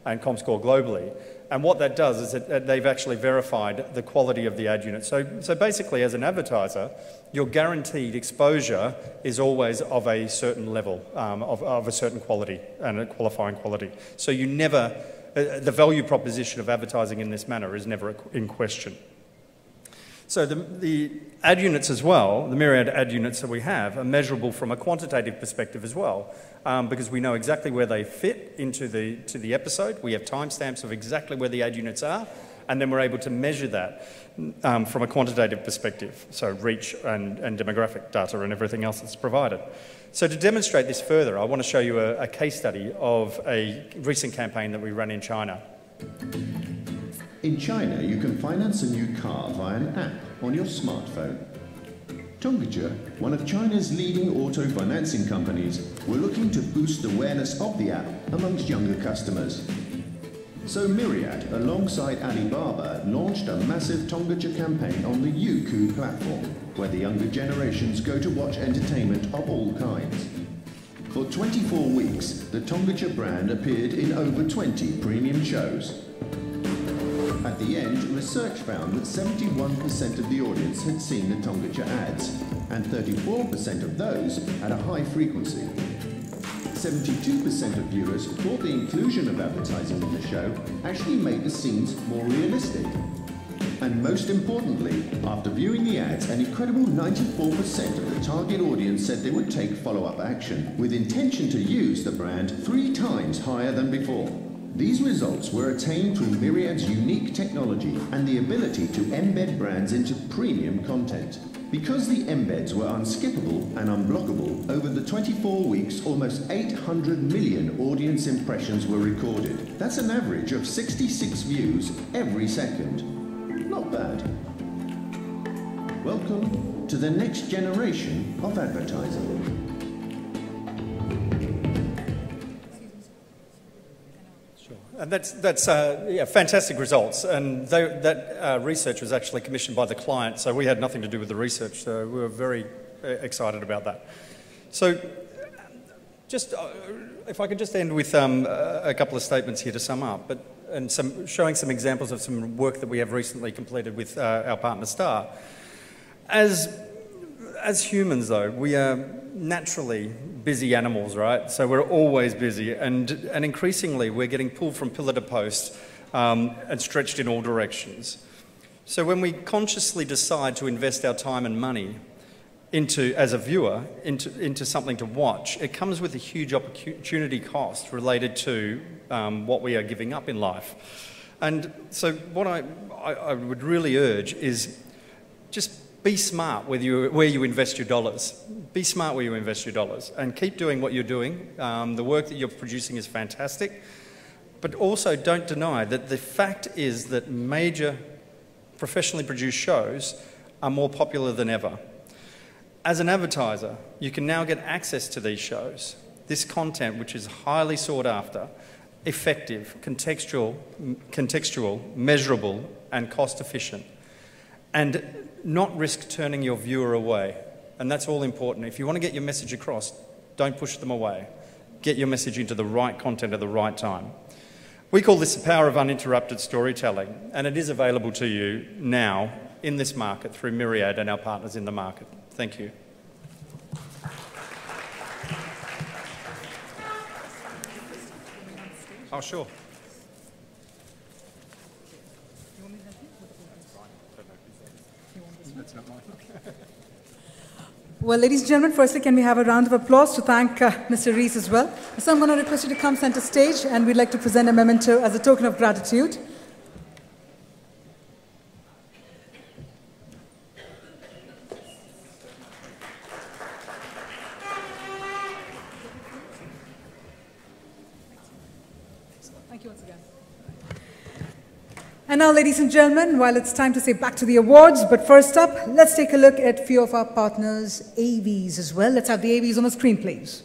and Comscore globally. And what that does is that they've actually verified the quality of the ad unit. So basically, as an advertiser, your guaranteed exposure is always of a certain level, of a certain quality and a qualifying quality. So you never, the value proposition of advertising in this manner is never in question. So the ad units as well, the myriad ad units that we have, are measurable from a quantitative perspective as well, because we know exactly where they fit into the episode. We have timestamps of exactly where the ad units are, And then we're able to measure that from a quantitative perspective, so reach and demographic data and everything else that's provided. So to demonstrate this further, I want to show you a case study of a recent campaign that we ran in China. In China, you can finance a new car via an app on your smartphone. Tongzhi, one of China's leading auto financing companies, were looking to boost awareness of the app amongst younger customers. So Myriad, alongside Alibaba, launched a massive Tongzhi campaign on the Youku platform, where the younger generations go to watch entertainment of all kinds. For 24 weeks, the Tongzhi brand appeared in over 20 premium shows. At the end, research found that 71% of the audience had seen the Tongzhi ads, and 34% of those had a high frequency. 72% of viewers thought the inclusion of advertising in the show actually made the scenes more realistic. And most importantly, after viewing the ads, an incredible 94% of the target audience said they would take follow-up action, with intention to use the brand 3 times higher than before. These results were attained through Myriad's unique technology and the ability to embed brands into premium content. Because the embeds were unskippable and unblockable, over the 24 weeks, almost 800 million audience impressions were recorded. That's an average of 66 views every second. Not bad. Welcome to the next generation of advertising. And that's fantastic results, and that research was actually commissioned by the client, so we had nothing to do with the research, so we were very excited about that. So just, if I could just end with a couple of statements here to sum up, and showing some examples of some work that we have recently completed with our partner Star. As humans, though, we are naturally busy animals, right? So we're always busy, and increasingly we're getting pulled from pillar to post and stretched in all directions. So when we consciously decide to invest our time and money as a viewer, into something to watch, it comes with a huge opportunity cost related to what we are giving up in life. And so what I would really urge is just be smart where you invest your dollars. Be smart where you invest your dollars and keep doing what you're doing. The work that you're producing is fantastic, but also don't deny that the fact is that major professionally produced shows are more popular than ever. As an advertiser, you can now get access to these shows, this content which is highly sought after, effective, contextual, measurable, and cost efficient, and not risk turning your viewer away. And that's all important. If you want to get your message across, don't push them away. Get your message into the right content at the right time. We call this the power of uninterrupted storytelling, and it is available to you now in this market through Myriad and our partners in the market. Thank you. Oh, sure. Well, ladies and gentlemen, firstly, can we have a round of applause to thank Mr. Rees as well? So I'm going to request you to come center stage, and we'd like to present a memento as a token of gratitude. Thank you once again. And now, ladies and gentlemen, while it's time to say back to the awards, but first up, let's take a look at a few of our partners' AVs as well. Let's have the AVs on the screen, please.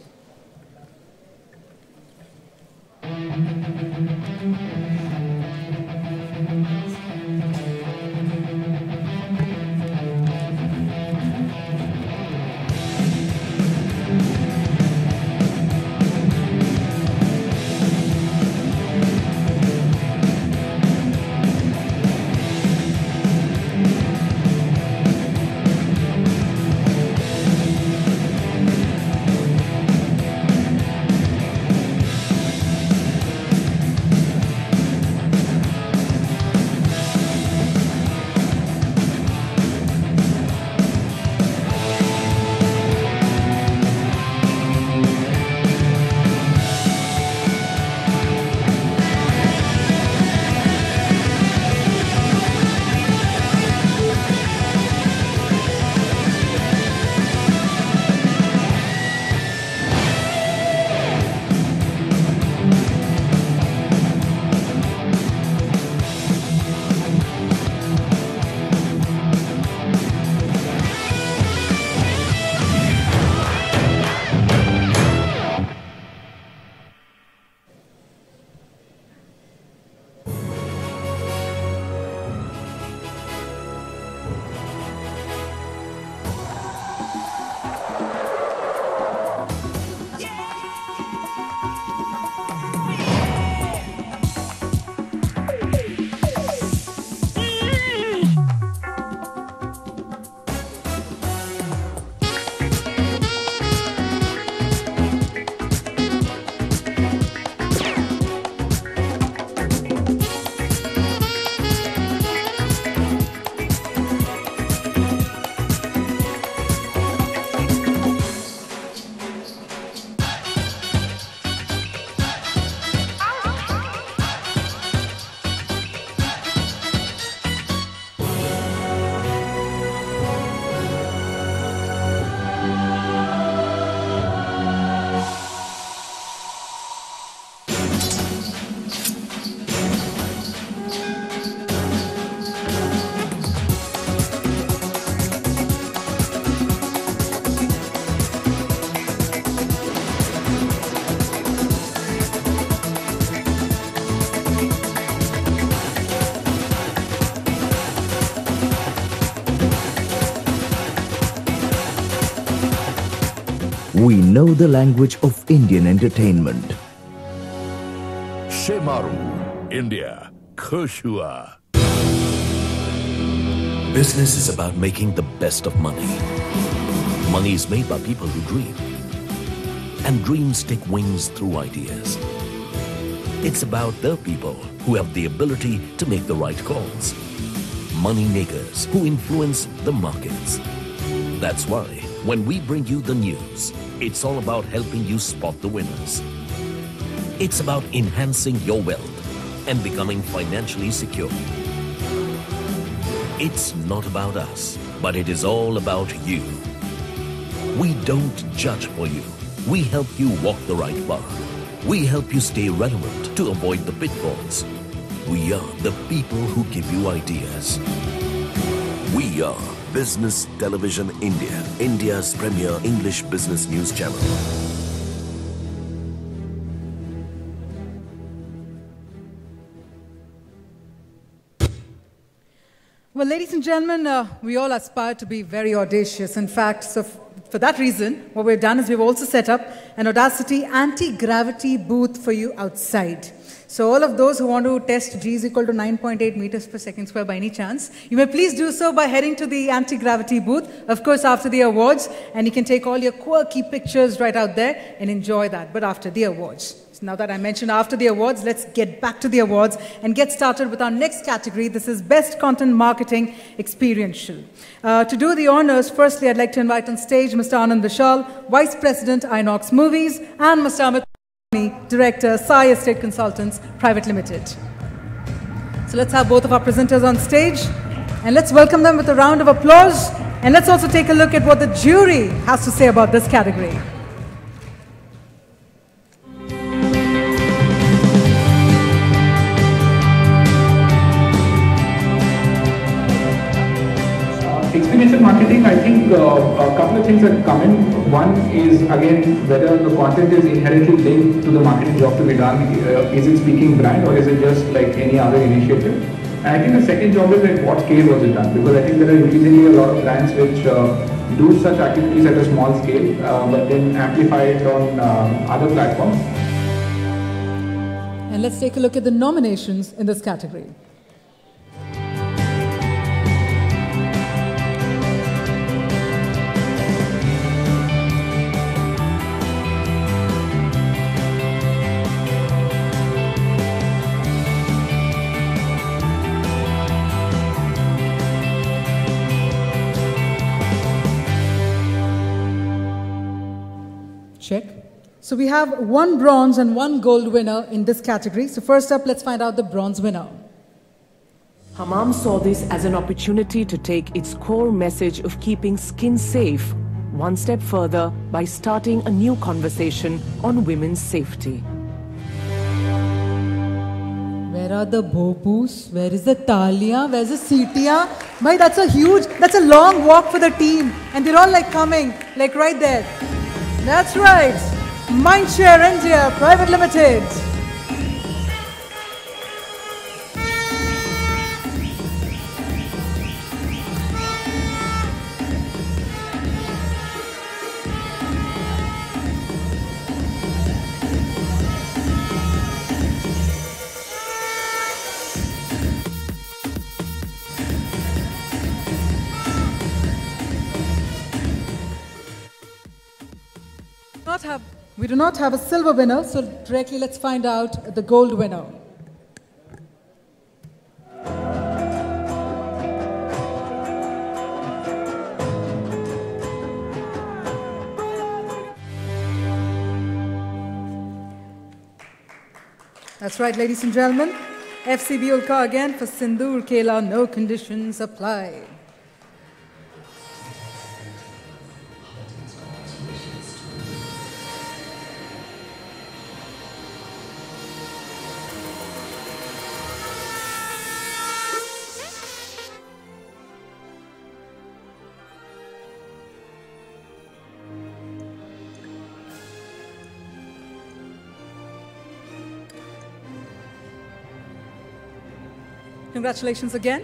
We know the language of Indian entertainment. Shemaru, India, Khush-hua. Business is about making the best of money. Money is made by people who dream. And dreams take wings through ideas. It's about the people who have the ability to make the right calls. Money makers who influence the markets. That's why when we bring you the news, it's all about helping you spot the winners. It's about enhancing your wealth and becoming financially secure. It's not about us, but it is all about you. We don't judge for you. We help you walk the right path. We help you stay relevant to avoid the pitfalls. We are the people who give you ideas. We are Business Television India, India's premier English business news channel. Well, ladies and gentlemen, we all aspire to be very audacious. In fact, for that reason, what we've done is we've also set up an Audacity anti-gravity booth for you outside. So all of those who want to test G is equal to 9.8 meters per second square by any chance, you may please do so by heading to the anti-gravity booth, of course after the awards, and you can take all your quirky pictures right out there and enjoy that, but after the awards. Now that I mentioned after the awards, let's get back to the awards and get started with our next category. This is Best Content Marketing Experiential. To do the honors, firstly, I'd like to invite on stage Mr. Anand Vishal, Vice President, Inox Movies, and Mr. Amit Purani, Director, Sai Estate Consultants, Private Limited. So let's have both of our presenters on stage, and let's welcome them with a round of applause. And let's also take a look at what the jury has to say about this category. Experiential marketing, I think a couple of things that come in. One is, again, whether the content is inherently linked to the marketing job to be done. Is it speaking brand or is it just like any other initiative? And I think the second job is at what scale was it done? Because I think there are increasingly a lot of brands which do such activities at a small scale, but then amplify it on other platforms. And let's take a look at the nominations in this category. Check. So we have one bronze and one gold winner in this category. So first up, let's find out the bronze winner. Hamam saw this as an opportunity to take its core message of keeping skin safe one step further by starting a new conversation on women's safety. Where are the Bhopus? Where is the Talia? Where's the Sitia? Bhai, that's a long walk for the team. And they're all like coming, like right there. That's right. Mindshare India Private Limited. We do not have a silver winner, so directly let's find out the gold winner. That's right, ladies and gentlemen. FCB Ulka again for Sindoor Kela, no conditions apply. Congratulations again.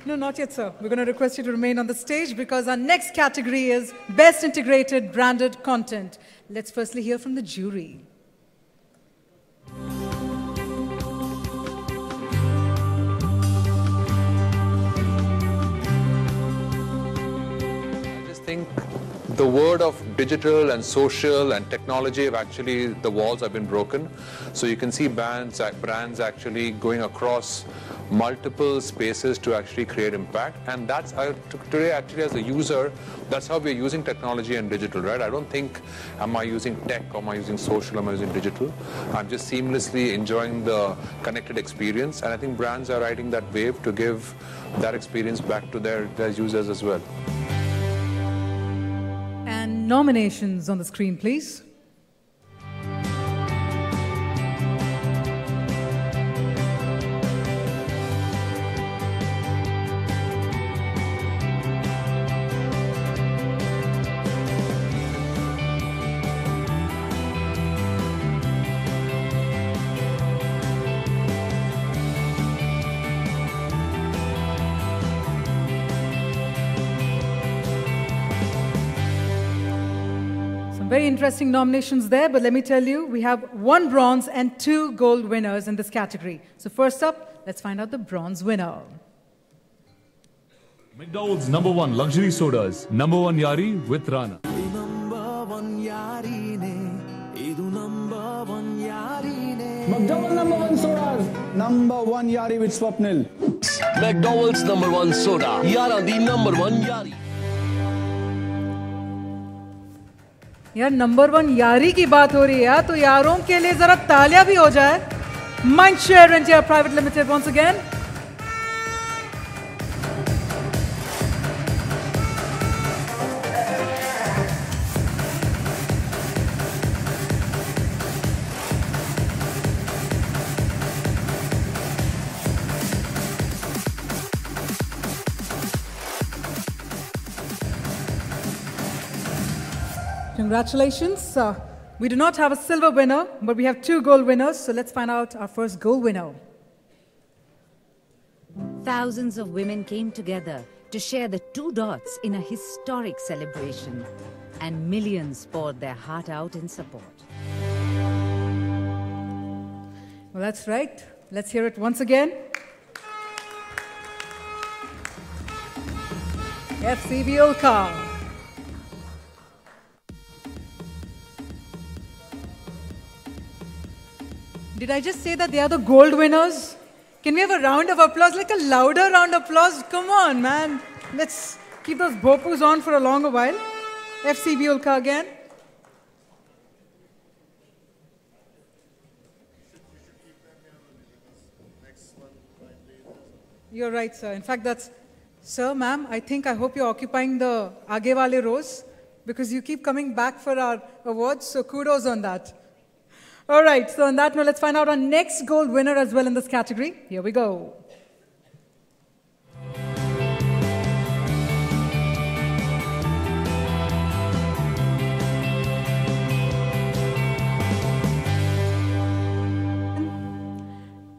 No, not yet, sir. We're going to request you to remain on the stage because our next category is Best Integrated Branded Content. Let's firstly hear from the jury. I just think the word of digital and social and technology have actually, the walls have been broken. So you can see brands actually going across multiple spaces to actually create impact. And that's, today actually as a user, that's how we're using technology and digital, right? I don't think, am I using tech, or am I using social, am I using digital? I'm just seamlessly enjoying the connected experience. And I think brands are riding that wave to give that experience back to their users as well. And nominations on the screen, please. Very interesting nominations there, but let me tell you, we have 1 bronze and 2 gold winners in this category. So first up, let's find out the bronze winner. McDowell's #1 luxury sodas, #1 Yari with Rana. McDowell's #1 sodas, #1 Yari with Swapnil. McDowell's #1 soda, Yara the #1 Yari. यार #1 यारी की बात हो रही है तो यारों के लिए जरा तालियां भी हो जाए. Mindshare India Private Limited once again. Congratulations. We do not have a silver winner, but we have 2 gold winners. So let's find out our first gold winner. Thousands of women came together to share the 2 dots in a historic celebration, and millions poured their heart out in support. Well, that's right. Let's hear it once again. FCB Ulka. Did I just say that they are the gold winners? Can we have a round of applause, like a louder round of applause? Come on, man. Let's keep those bopus on for a longer while. FCB Ulka again. You're right, sir. In fact, that's... Sir, ma'am, I hope you're occupying the aage wale rows because you keep coming back for our awards, so kudos on that. All right, so on that note, let's find out our next gold winner as well in this category. Here we go.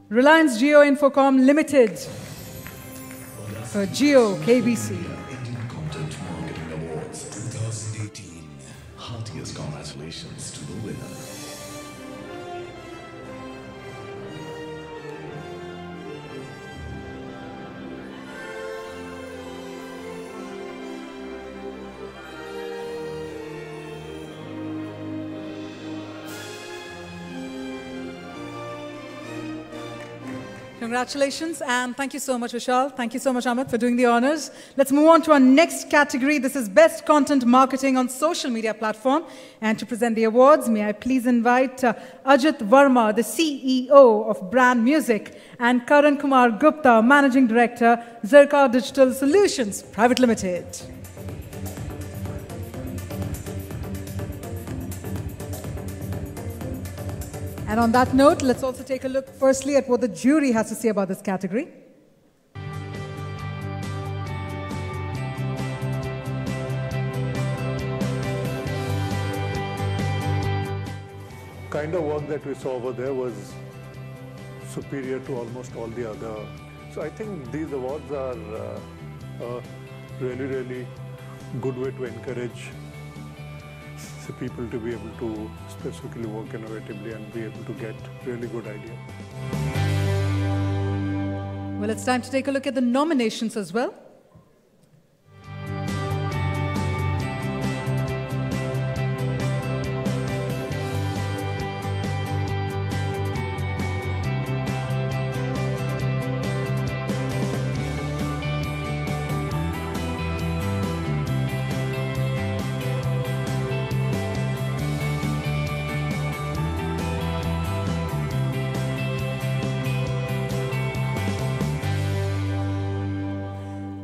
Reliance Jio Infocom Limited. Jio KBC. Indian Content Marketing Awards 2018. Heartiest congratulations to the winner. Congratulations, and thank you so much, Vishal. Thank you so much, Amit, for doing the honors. Let's move on to our next category. This is Best Content Marketing on Social Media Platform. And to present the awards, may I please invite Ajit Verma, the CEO of Brand Music, and Karan Kumar Gupta, Managing Director, Zirka Digital Solutions Private Limited. And on that note, let's also take a look firstly at what the jury has to say about this category. Kind of work that we saw over there was superior to almost all the other So I think these awards are a really, really good way to encourage people to be able to specifically work innovatively and be able to get really good ideas. Well, it's time to take a look at the nominations as well.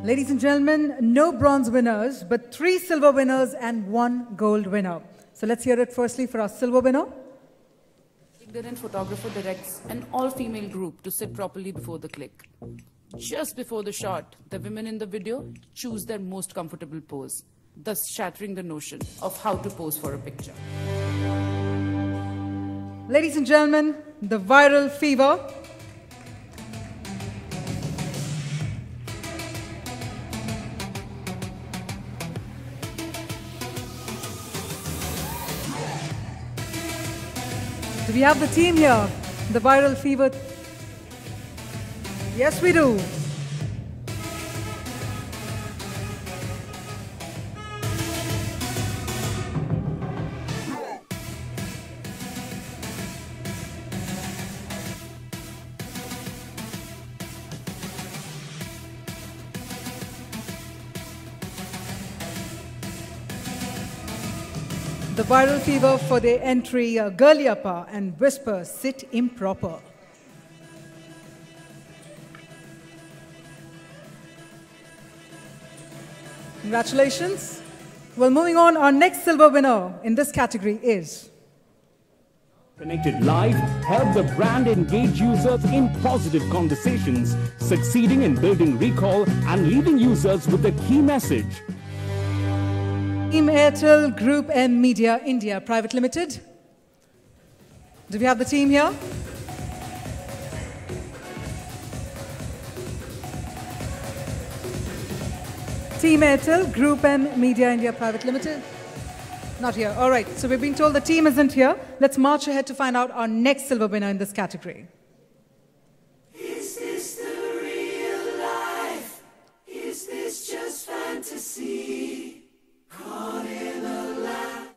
Ladies and gentlemen, no bronze winners, but 3 silver winners and 1 gold winner. So let's hear it firstly for our silver winner. Ignorant photographer directs an all-female group to sit properly before the click. Just before the shot, the women in the video choose their most comfortable pose, thus shattering the notion of how to pose for a picture. Ladies and gentlemen, the viral fever. Do we have the team here? The viral fever? Yes, we do. The viral fever for the entry Girliappa and Whisper Sit Improper. Congratulations. Well, moving on, our next silver winner in this category is... Connected Live help the brand engage users in positive conversations, succeeding in building recall and leaving users with a key message. Team Airtel Group and Media India Private Limited. Do we have the team here? Team Airtel Group and Media India Private Limited. Not here. All right. So we've been told the team isn't here. Let's march ahead to find out our next silver winner in this category. Is this the real life? Is this just fantasy? Caught in a lie.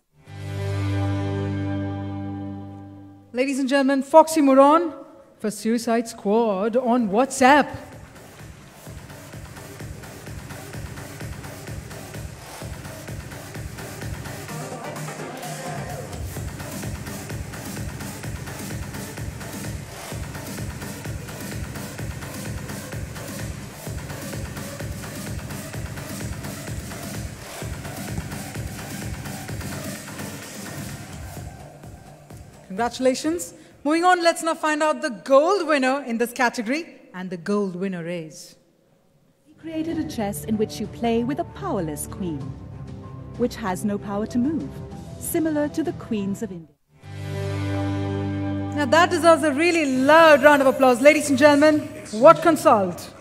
Ladies and gentlemen, Foxy Muron for Suicide Squad on WhatsApp. Congratulations. Moving on, let's now find out the gold winner in this category. And the gold winner is... He created a chess in which you play with a powerless queen, which has no power to move, similar to the queens of India. Now that deserves a really loud round of applause. Ladies and gentlemen, What Consult?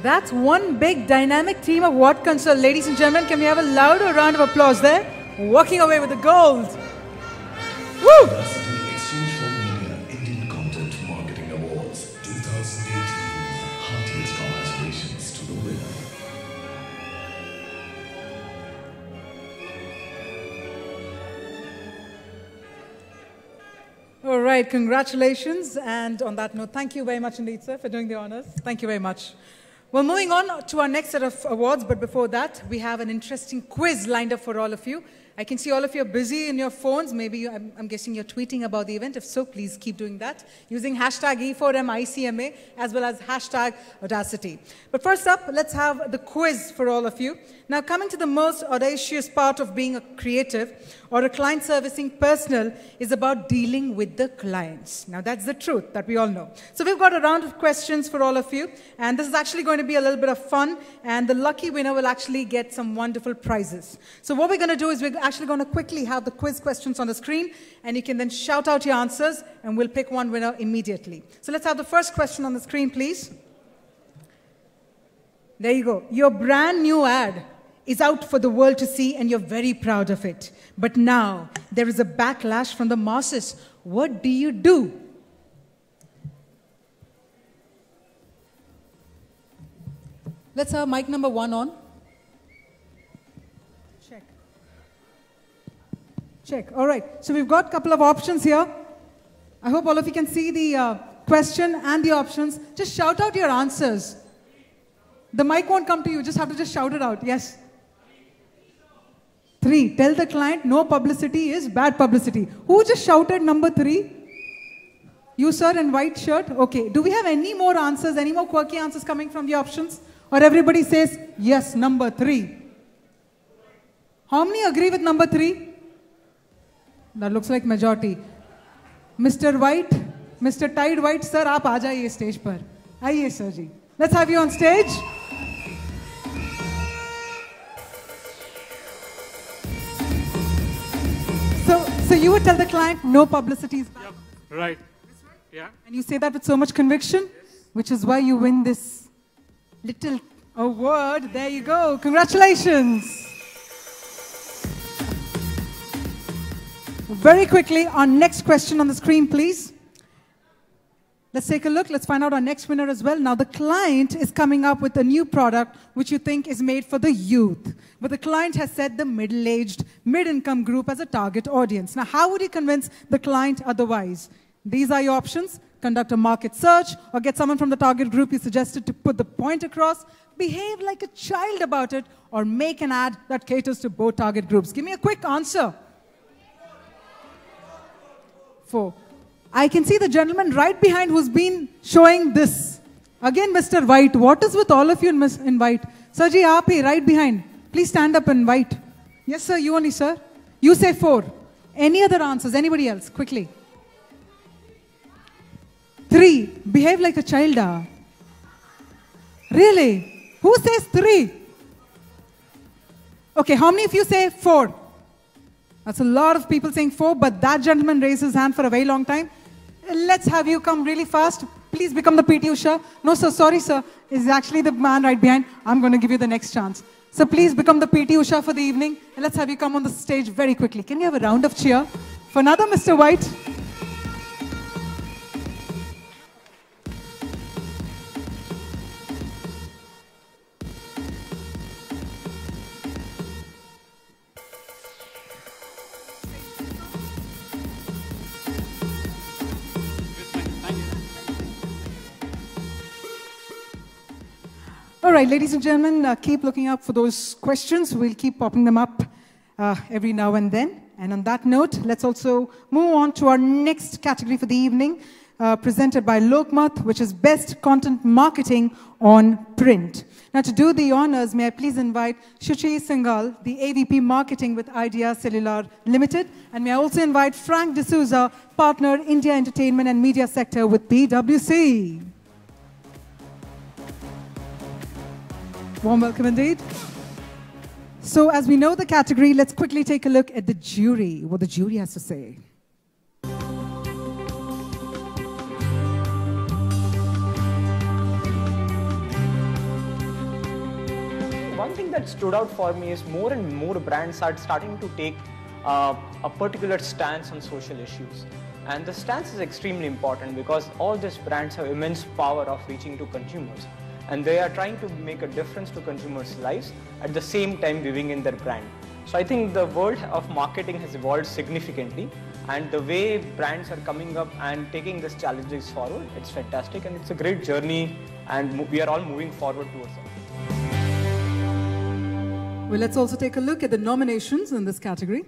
That's one big dynamic team of What Consult. Ladies and gentlemen, can we have a louder round of applause there? Walking away with the gold. Woo! That's the Exchange for Media Indian Content Marketing Awards 2018. Heartiest congratulations to the winner. All right, congratulations. And on that note, thank you very much indeed, sir, for doing the honors. Thank you very much. Well, moving on to our next set of awards, but before that, we have an interesting quiz lined up for all of you. I can see all of you are busy in your phones. Maybe I'm guessing you're tweeting about the event. If so, please keep doing that using hashtag E4MICMA as well as hashtag Audacity. But first up, let's have the quiz for all of you. Now, coming to the most audacious part of being a creative or a client servicing personnel is about dealing with the clients. Now, that's the truth that we all know. So we've got a round of questions for all of you, and this is actually going to be a little bit of fun, and the lucky winner will actually get some wonderful prizes. So what we're going to do is we're actually going to quickly have the quiz questions on the screen, and you can then shout out your answers, and we'll pick one winner immediately. So let's have the first question on the screen, please. There you go. Your brand new ad is out for the world to see, and you're very proud of it. But now, there is a backlash from the masses. What do you do? Let's have mic number 1 on. Check. Check. All right. So we've got a couple of options here. I hope all of you can see the question and the options. Just shout out your answers. The mic won't come to you. Just have to just shout it out. Yes. 3, tell the client no publicity is bad publicity. Who just shouted number 3? You, sir, in white shirt? Okay. Do we have any more answers, any more quirky answers coming from the options? Or everybody says, yes, number 3. How many agree with number 3? That looks like majority. Mr. White, Mr. Tide White, sir, aap aa jaiye stage par. Aiye, sir ji. Let's have you on stage. So you would tell the client, no publicity is bad. Yep. Right. Yeah. And you say that with so much conviction, which is why you win this little award. There you go. Congratulations. Very quickly, our next question on the screen, please. Let's take a look. Let's find out our next winner as well. Now, the client is coming up with a new product which you think is made for the youth. But the client has set the middle-aged, mid-income group as a target audience. Now, how would you convince the client otherwise? These are your options. Conduct a market search or get someone from the target group you suggested to put the point across. Behave like a child about it or make an ad that caters to both target groups. Give me a quick answer. 4. I can see the gentleman right behind who's been showing this. Again, Mr. White. What is with all of you in white? Sir ji, aap hi, right behind. Please stand up in white. Yes, sir. You only, sir. You say 4. Any other answers? Anybody else? Quickly. 3. Behave like a child. Really? Who says 3? Okay, how many of you say 4? That's a lot of people saying 4, but that gentleman raised his hand for a very long time. Let's have you come really fast. Please become the PT Usha. No, sir, sorry, sir. Is actually the man right behind. I'm going to give you the next chance. So please become the PT Usha for the evening. And let's have you come on the stage very quickly. Can we have a round of cheer for another Mr. White? All right, ladies and gentlemen, keep looking up for those questions. We'll keep popping them up every now and then. And on that note, let's also move on to our next category for the evening, presented by Lokmat, which is Best Content Marketing on Print. Now, to do the honors, may I please invite Shuchi Singhal, the AVP Marketing with Idea Cellular Limited, and may I also invite Frank D'Souza, Partner, India Entertainment and Media Sector with PwC. Warm welcome indeed. So as we know the category, let's quickly take a look at the jury, what the jury has to say. One thing that stood out for me is more and more brands are starting to take a particular stance on social issues. And the stance is extremely important because all these brands have immense power of reaching to consumers. And they are trying to make a difference to consumers' lives at the same time weaving in their brand. So I think the world of marketing has evolved significantly, and the way brands are coming up and taking these challenges forward, it's fantastic, and it's a great journey, and we are all moving forward towards it. Well, let's also take a look at the nominations in this category.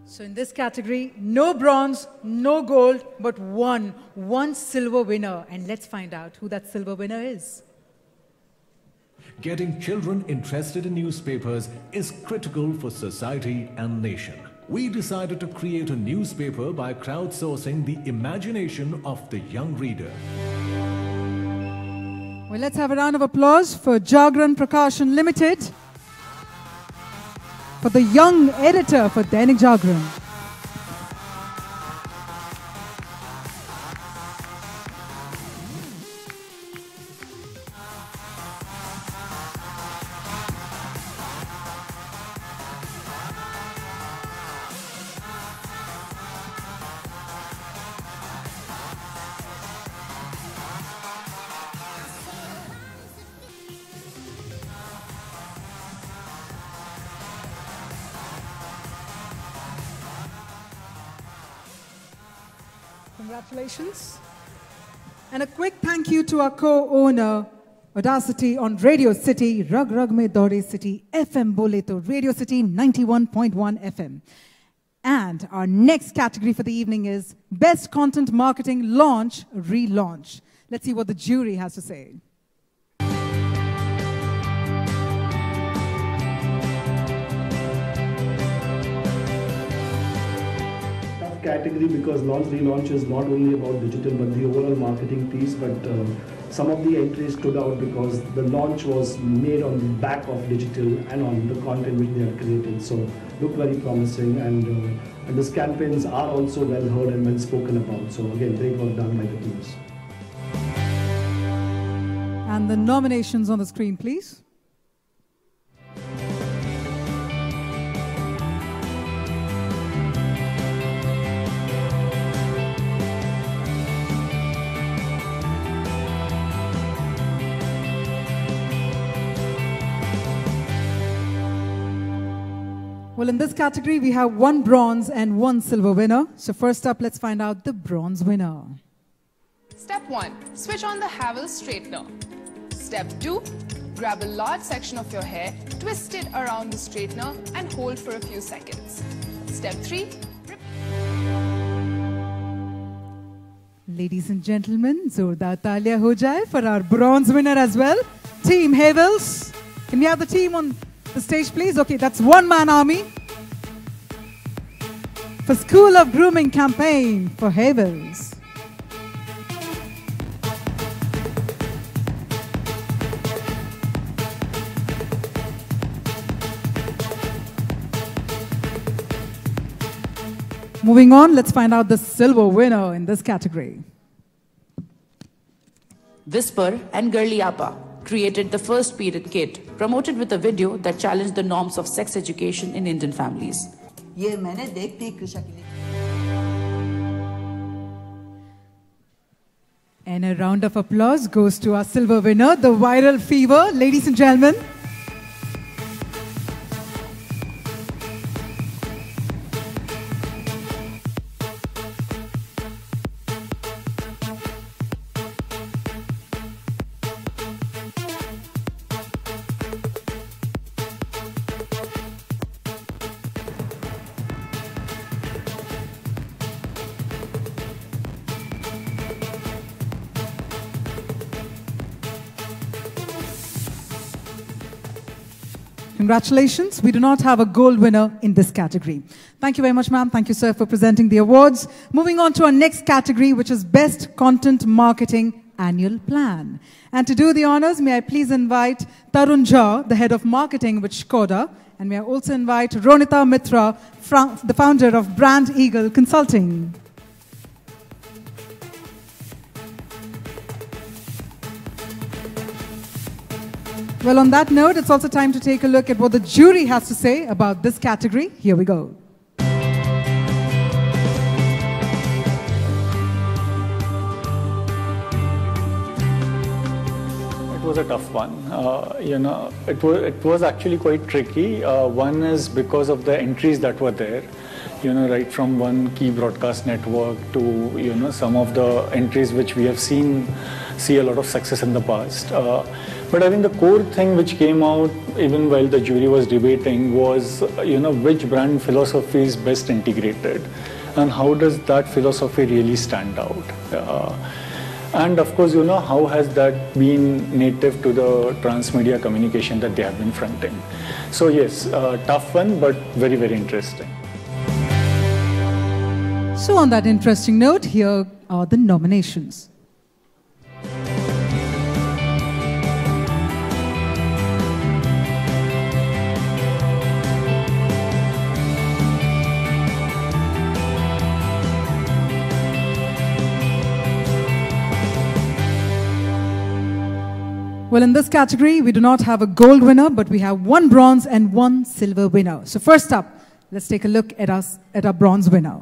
So in this category, no bronze, no gold, but one silver winner. And let's find out who that silver winner is. Getting children interested in newspapers is critical for society and nation. We decided to create a newspaper by crowdsourcing the imagination of the young reader. Well, let's have a round of applause for Jagran Prakashan Limited, for the young editor for Dainik Jagran. Congratulations. And a quick thank you to our co-owner, Audacity on Radio City, Rag Rag Mein Daure City, FM Bole To Radio City 91.1 FM. And our next category for the evening is Best Content Marketing Launch, Relaunch. Let's see what the jury has to say. Category because launch relaunch is not only about digital but the overall marketing piece, but some of the entries stood out because the launch was made on the back of digital and on the content which they had created, so looked very promising, and these campaigns are also well heard and well spoken about, so again great work done by the teams. And the nominations on the screen, please. Well, in this category, we have one bronze and one silver winner. So first up, let's find out the bronze winner. Step 1. Switch on the Havells straightener. Step 2. Grab a large section of your hair, twist it around the straightener and hold for a few seconds. Step 3. Ladies and gentlemen, Zordar Talia ho jaye for our bronze winner as well. Team Havells. Can we have the team on the stage, please? Okay, that's one-man army for School of Grooming campaign for Havells. Moving on, let's find out the silver winner in this category. Whisper and Girly Appa created the first period kit, promoted with a video that challenged the norms of sex education in Indian families. And a round of applause goes to our silver winner, the Viral Fever, ladies and gentlemen. Congratulations. We do not have a gold winner in this category. Thank you very much, ma'am. Thank you, sir, for presenting the awards. Moving on to our next category, which is Best Content Marketing Annual Plan. And to do the honors, may I please invite Tarun Jha, the head of marketing with Skoda, and may I also invite Ronita Mitra, the founder of Brand Eagle Consulting. Well, on that note, it's also time to take a look at what the jury has to say about this category. Here we go. was a tough one. It was actually quite tricky. One is because of the entries that were there. Right from one key broadcast network to some of the entries which we have see a lot of success in the past. But I think the core thing which came out even while the jury was debating was which brand philosophy is best integrated and how does that philosophy really stand out. And of course, how has that been native to the transmedia communication that they have been fronting. So yes, tough one, but very, very interesting. So on that interesting note, here are the nominations. Well, in this category, we do not have a gold winner, but we have one bronze and one silver winner. So first up, let's take a look at our bronze winner.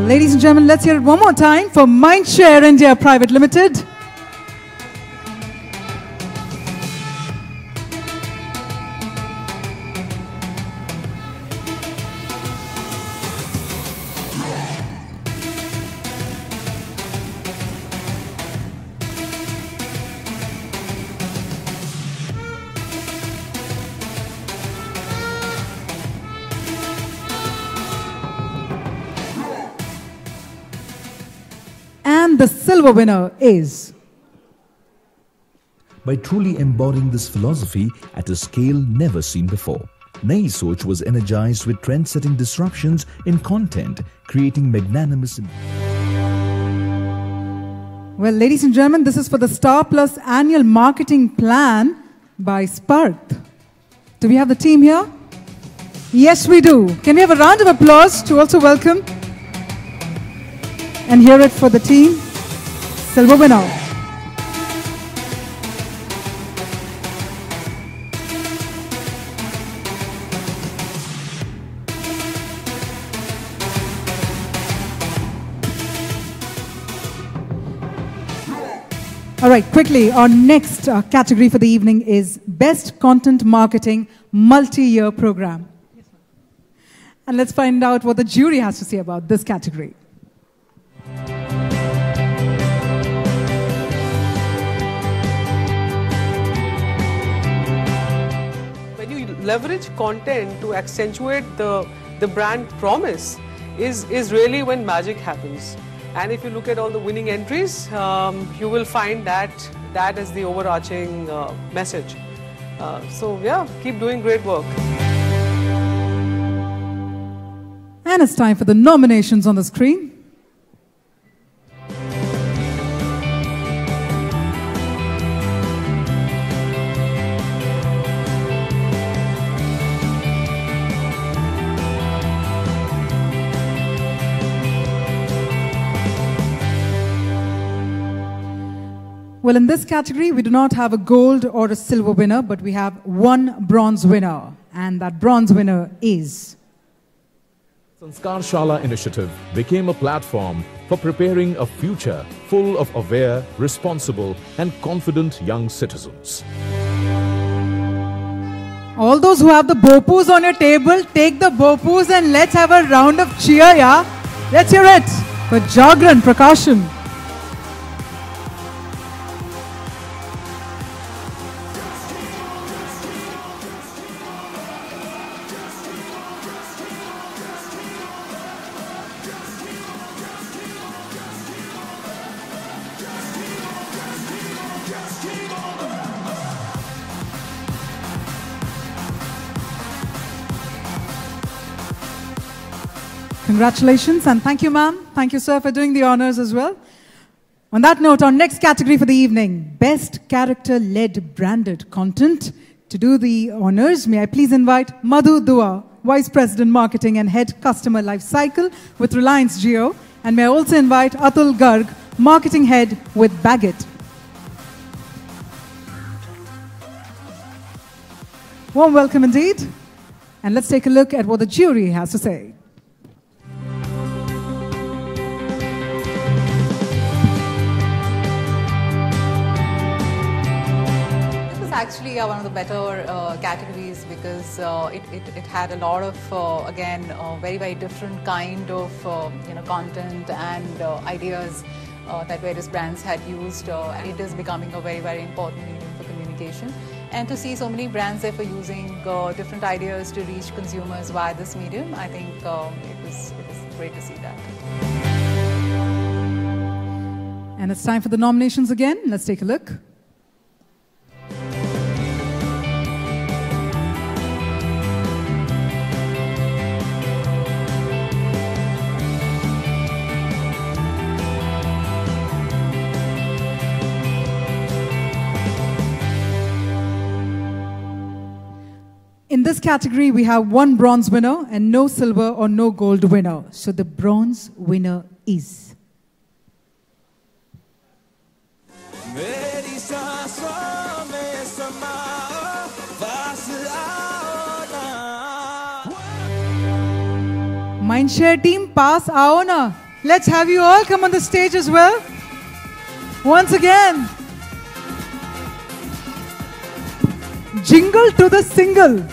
Ladies and gentlemen, let's hear it one more time for Mindshare India Private Limited. And the silver winner is... By truly embodying this philosophy at a scale never seen before, Nayi Soch was energized with trend-setting disruptions in content, creating magnanimous... Well, ladies and gentlemen, this is for the Star Plus annual marketing plan by Spark. Do we have the team here? Yes, we do. Can we have a round of applause to also welcome and hear it for the team? Silver winner. All right, quickly, our next category for the evening is Best Content Marketing Multi-Year Program. And let's find out what the jury has to say about this category. When you leverage content to accentuate the brand promise is really when magic happens. And if you look at all the winning entries, you will find that is the overarching message. So yeah, keep doing great work. And it's time for the nominations on the screen. Well, in this category, we do not have a gold or a silver winner, but we have one bronze winner. And that bronze winner is... Sanskar Shala initiative became a platform for preparing a future full of aware, responsible and confident young citizens. All those who have the Bopus on your table, take the Bopus and let's have a round of cheer, yeah? Let's hear it for Jagran Prakasham. Congratulations and thank you, ma'am. Thank you, sir, for doing the honors as well. On that note, our next category for the evening, Best Character-Led Branded Content. To do the honors, may I please invite Madhu Dua, Vice President Marketing and Head Customer Lifecycle with Reliance Jio. And may I also invite Atul Garg, Marketing Head with Baggett. Warm welcome indeed. And let's take a look at what the jury has to say. Actually one of the better categories because it had a lot of again very different kind of content and ideas that various brands had used, and it is becoming a very important medium for communication. And to see so many brands therefore using different ideas to reach consumers via this medium, I think it was great to see that. And it's time for the nominations again. Let's take a look. In this category, we have one bronze winner and no silver or no gold winner. So the bronze winner is... Mindshare team, pass aao na. Let's have you all come on the stage as well. Once again. Jingle to the single.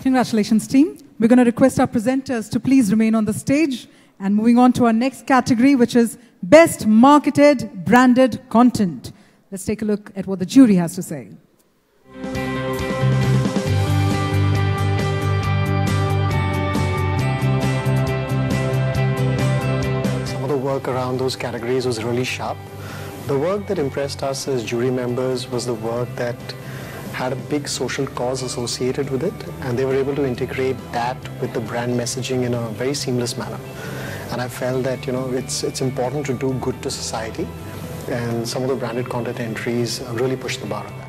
Congratulations, team. We're going to request our presenters to please remain on the stage. And moving on to our next category, which is Best Marketed Branded Content. Let's take a look at what the jury has to say. Some of the work around those categories was really sharp. The work that impressed us as jury members was the work that had a big social cause associated with it, and they were able to integrate that with the brand messaging in a very seamless manner. And I felt that it's important to do good to society, and some of the branded content entries really pushed the bar on that.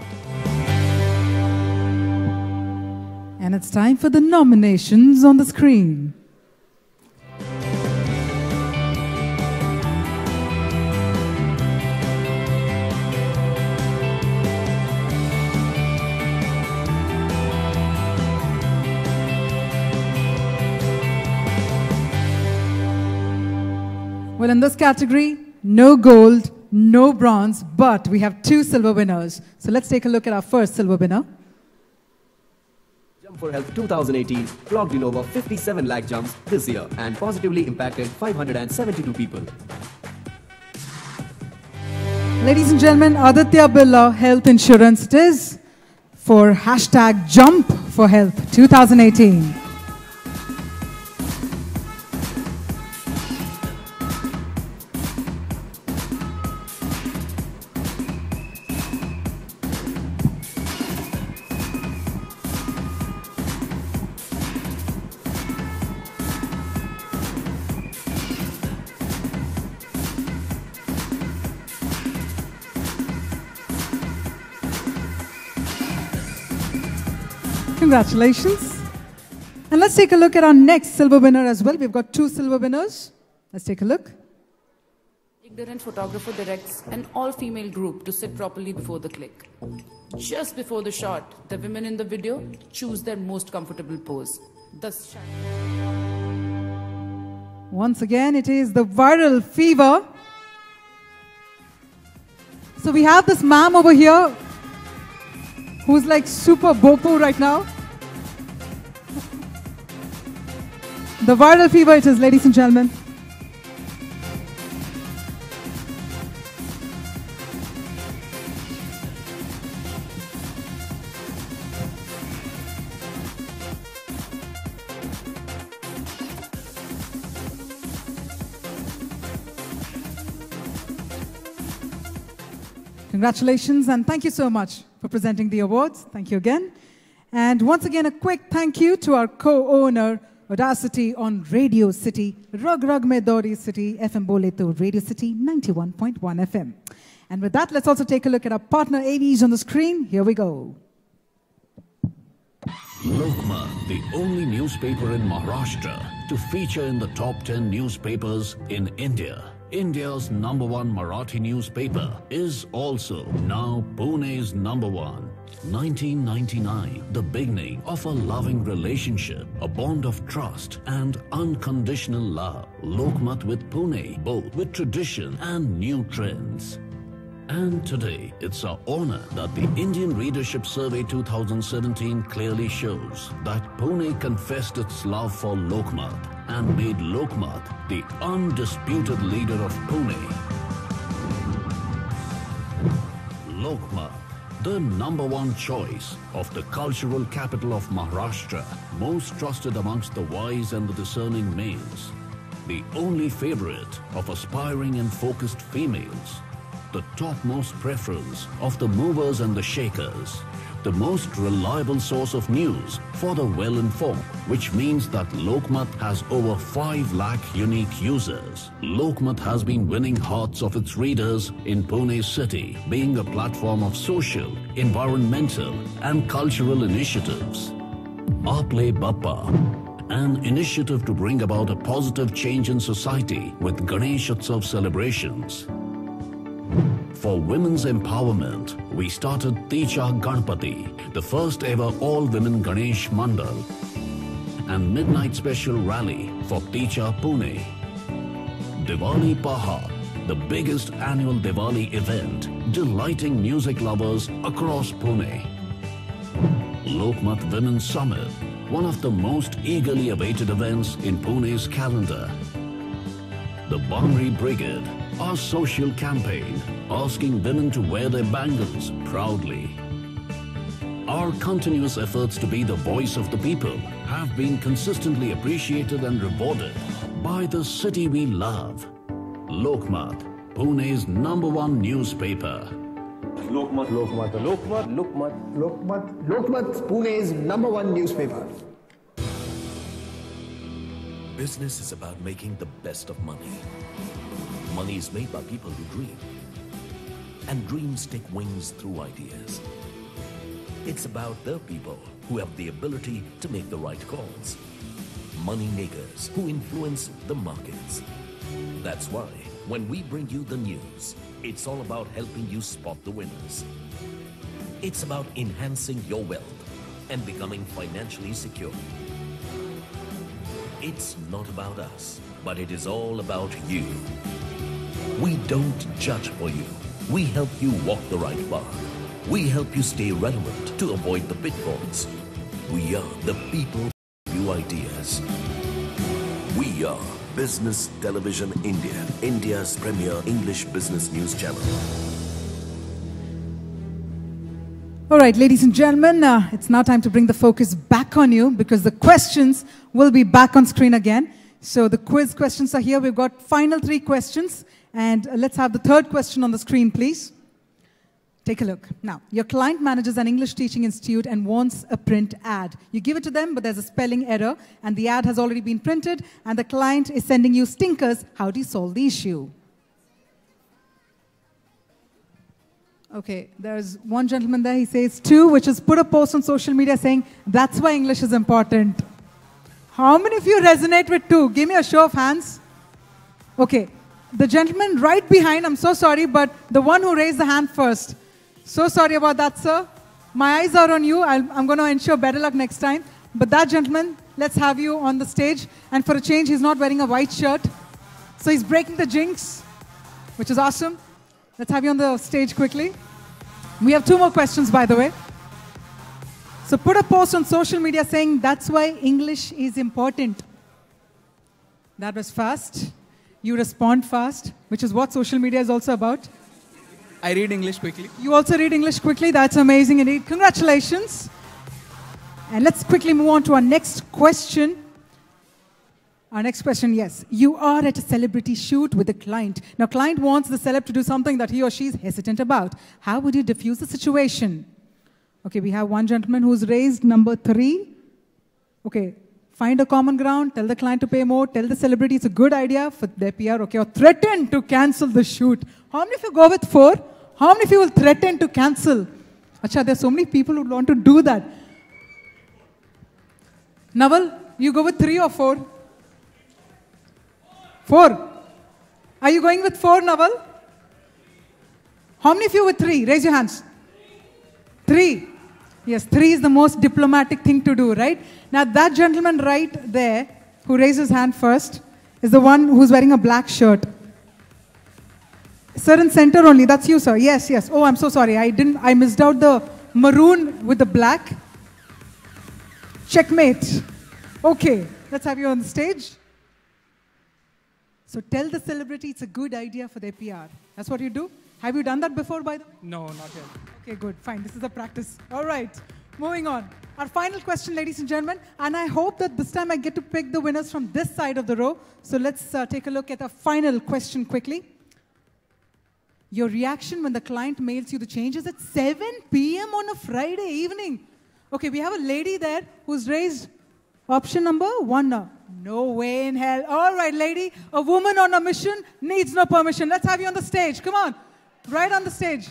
And it's time for the nominations on the screen. Well, in this category, no gold, no bronze, but we have 2 silver winners. So let's take a look at our first silver winner. Jump for Health 2018 clocked in over 57 lakh jumps this year and positively impacted 572 people. Ladies and gentlemen, Aditya Birla Health Insurance it is for hashtag Jump for Health 2018. Congratulations. And let's take a look at our next silver winner as well. We've got 2 silver winners. Let's take a look. Ignorant photographer directs an all-female group to sit properly before the click. Just before the shot, the women in the video choose their most comfortable pose. Thus, once again, it is the viral fever. So we have this ma'am over here who's like super bopu right now. The viral fever it is, ladies and gentlemen. Congratulations and thank you so much for presenting the awards. Thank you again. And once again, a quick thank you to our co-owner, Audacity on Radio City, Rag Rag Mein Dauri City, FM Bole to Radio City 91.1 FM. And with that, let's also take a look at our partner AVs on the screen. Here we go. Lokmat, the only newspaper in Maharashtra to feature in the top 10 newspapers in India. India's #1 Marathi newspaper is also now Pune's #1. 1999, the beginning of a loving relationship, a bond of trust and unconditional love. Lokmat with Pune, both with tradition and new trends. And today, it's our honor that the Indian Readership Survey 2017 clearly shows that Pune confessed its love for Lokmat and made Lokmat the undisputed leader of Pune. Lokmat, the #1 choice of the cultural capital of Maharashtra, most trusted amongst the wise and the discerning males, the only favorite of aspiring and focused females, the topmost preference of the movers and the shakers, the most reliable source of news for the well-informed, which means that Lokmat has over 5 lakh unique users. Lokmat has been winning hearts of its readers in Pune city, being a platform of social, environmental and cultural initiatives. Aaple Bappa, an initiative to bring about a positive change in society with Ganesh Utsav celebrations. For women's empowerment, we started Ticha Ganpati, the first ever all-women Ganesh Mandal, and midnight special rally for Ticha Pune. Diwali Pahar, the biggest annual Diwali event, delighting music lovers across Pune. Lokmat Women's Summit, one of the most eagerly awaited events in Pune's calendar. The Bangri Brigade, our social campaign, asking women to wear their bangles proudly. Our continuous efforts to be the voice of the people have been consistently appreciated and rewarded by the city we love. Lokmat, Pune's #1 newspaper. Lokmat, Lokmat, Lokmat, Lokmat, Lokmat, Lokmat, Pune's #1 newspaper. Business is about making the best of money. Money is made by people who dream. And dreams take wings through ideas. It's about the people who have the ability to make the right calls. Money makers who influence the markets. That's why when we bring you the news, it's all about helping you spot the winners. It's about enhancing your wealth and becoming financially secure. It's not about us, but it is all about you. We don't judge for you. We help you walk the right path. We help you stay relevant to avoid the pitfalls. We are the people who give you ideas. We are Business Television India, India's premier English business news channel. All right, ladies and gentlemen, it's now time to bring the focus back on you because the questions will be back on screen again. So the quiz questions are here. We've got final 3 questions. And let's have the 3rd question on the screen, please. Take a look. Now, your client manages an English teaching institute and wants a print ad. You give it to them, but there's a spelling error, and the ad has already been printed, and the client is sending you stinkers. How do you solve the issue? Okay, there's one gentleman there. He says 2, which is put a post on social media saying, that's why English is important. How many of you resonate with 2? Give me a show of hands. Okay. The gentleman right behind, I'm so sorry, but the one who raised the hand first. So sorry about that, sir. My eyes are on you. I'm going to ensure better luck next time. But that gentleman, let's have you on the stage. And for a change, he's not wearing a white shirt. So he's breaking the jinx, which is awesome. Let's have you on the stage quickly. We have 2 more questions, by the way. So put a post on social media saying, that's why English is important. That was fast. You respond fast, which is what social media is also about. I read English quickly. You also read English quickly. That's amazing indeed. Congratulations. And let's quickly move on to our next question. Our next question, yes. You are at a celebrity shoot with a client. Now, client wants the celeb to do something that he or she is hesitant about. How would you diffuse the situation? Okay, we have one gentleman who's raised number 3. Okay, Find a common ground, tell the client to pay more, tell the celebrity it's a good idea for their PR, okay, or threaten to cancel the shoot. How many of you go with 4? How many of you will threaten to cancel? Acha, there are so many people who want to do that. Naval, you go with 3 or 4? 4. Are you going with 4, Naval? How many of you with 3? Raise your hands. 3. Yes, 3 is the most diplomatic thing to do, right? Now that gentleman right there, who raised his hand first, is the one who's wearing a black shirt. Sir, in center only. That's you, sir. Yes, yes. Oh, I'm so sorry. I missed out the maroon with the black. Checkmate. Okay, let's have you on the stage. So tell the celebrity it's a good idea for their PR. That's what you do? Have you done that before, by the way? No, not yet. Okay, good. Fine. This is a practice. All right. Moving on. Our final question, ladies and gentlemen. And I hope that this time I get to pick the winners from this side of the row. So let's take a look at our final question quickly. Your reaction when the client mails you the changes at 7 p.m. on a Friday evening. Okay, we have a lady there who's raised option number 1. No way in hell. All right, lady. A woman on a mission needs no permission. Let's have you on the stage. Come on. Right on the stage.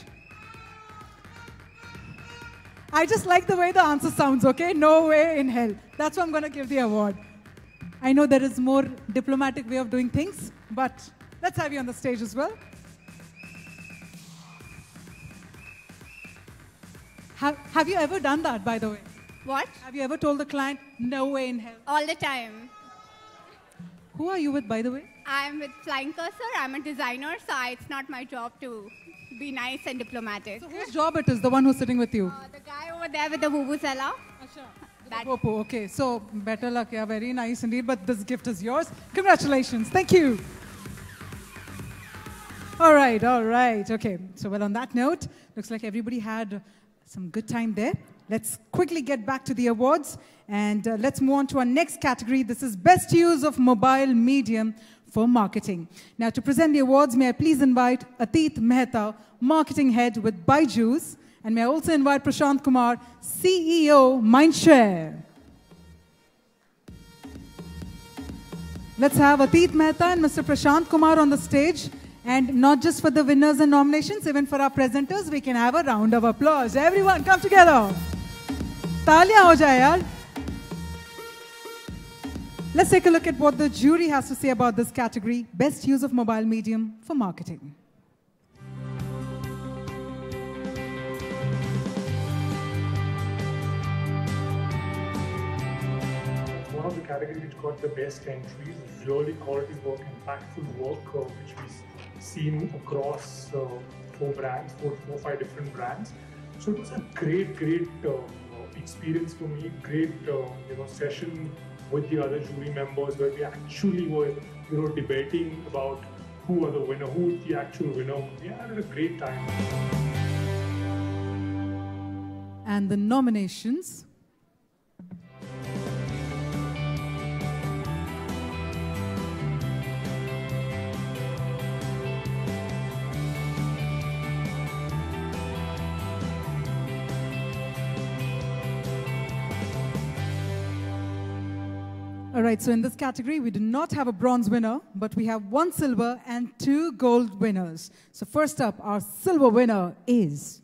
I just like the way the answer sounds, okay? No way in hell. That's why I'm going to give the award. I know there is more diplomatic way of doing things, but let's have you on the stage as well. Have you ever done that, by the way? What? Have you ever told the client, no way in hell? All the time. Who are you with, by the way? I'm with Flying Cursor. I'm a designer, so it's not my job to be nice and diplomatic. So whose job it is, the one who's sitting with you? The guy over there with the vuvuzela. Popo, okay. So, better luck. Yeah, very nice indeed. But this gift is yours. Congratulations. Thank you. All right, all right. Okay. So, well, on that note, looks like everybody had some good time there. Let's quickly get back to the awards. And let's move on to our next category. This is Best Use of Mobile Medium for Marketing. Now, to present the awards, may I please invite Atit Mehta, Marketing Head with Byju's. And may I also invite Prashant Kumar, CEO, Mindshare. Let's have Atit Mehta and Mr. Prashant Kumar on the stage. And not just for the winners and nominations, even for our presenters, we can have a round of applause. Everyone, come together. Taaliyan ho jaye yaar. Let's take a look at what the jury has to say about this category, Best Use of Mobile Medium for Marketing. One of the categories which got the best entries is really quality work, impactful work, which we've seen across 4 brands, 5 different brands. So it was a great experience for me, great session with the other jury members where we actually were debating about who are the winner, who is the actual winner. We had a great time. And the nominations. All right, so in this category, we do not have a bronze winner, but we have 1 silver and 2 gold winners. So first up, our silver winner is...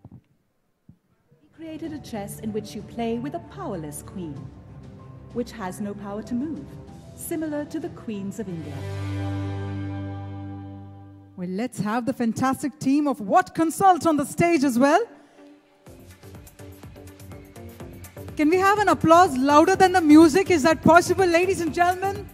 He created a chess in which you play with a powerless queen, which has no power to move, similar to the queens of India. Well, let's have the fantastic team of What Consult on the stage as well. Can we have an applause louder than the music? Is that possible, ladies and gentlemen?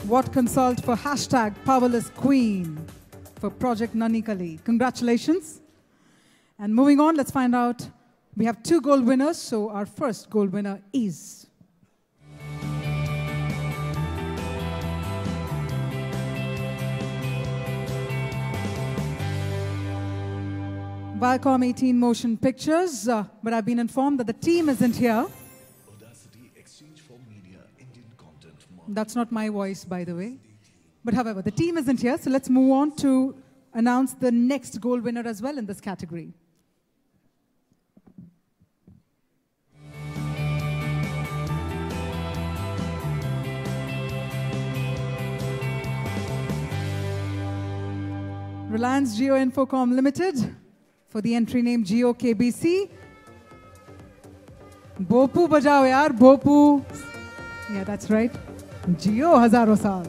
What Consult for hashtag Powerless Queen for Project Nanikali. Congratulations. And moving on, let's find out. We have 2 gold winners, so our first gold winner is... Viacom 18 Motion Pictures, but I've been informed that the team isn't here. That's not my voice, by the way. But however, the team isn't here, so let's move on to announce the next gold winner as well in this category. Reliance Jio Infocom Limited for the entry name Jio KBC. Bhopu bajao yaar, Bhopu. Yeah, that's right. Jio Hazaro Saal.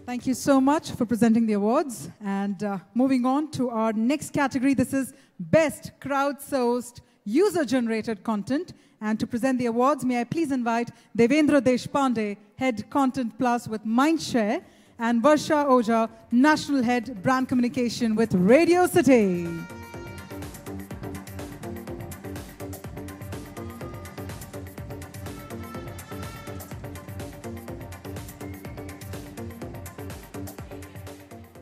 Thank you so much for presenting the awards. And moving on to our next category, this is Best Crowdsourced User-Generated Content. And to present the awards, may I please invite Devendra Deshpande, Head Content Plus with Mindshare, and Varsha Oja, National Head Brand Communication with Radio City.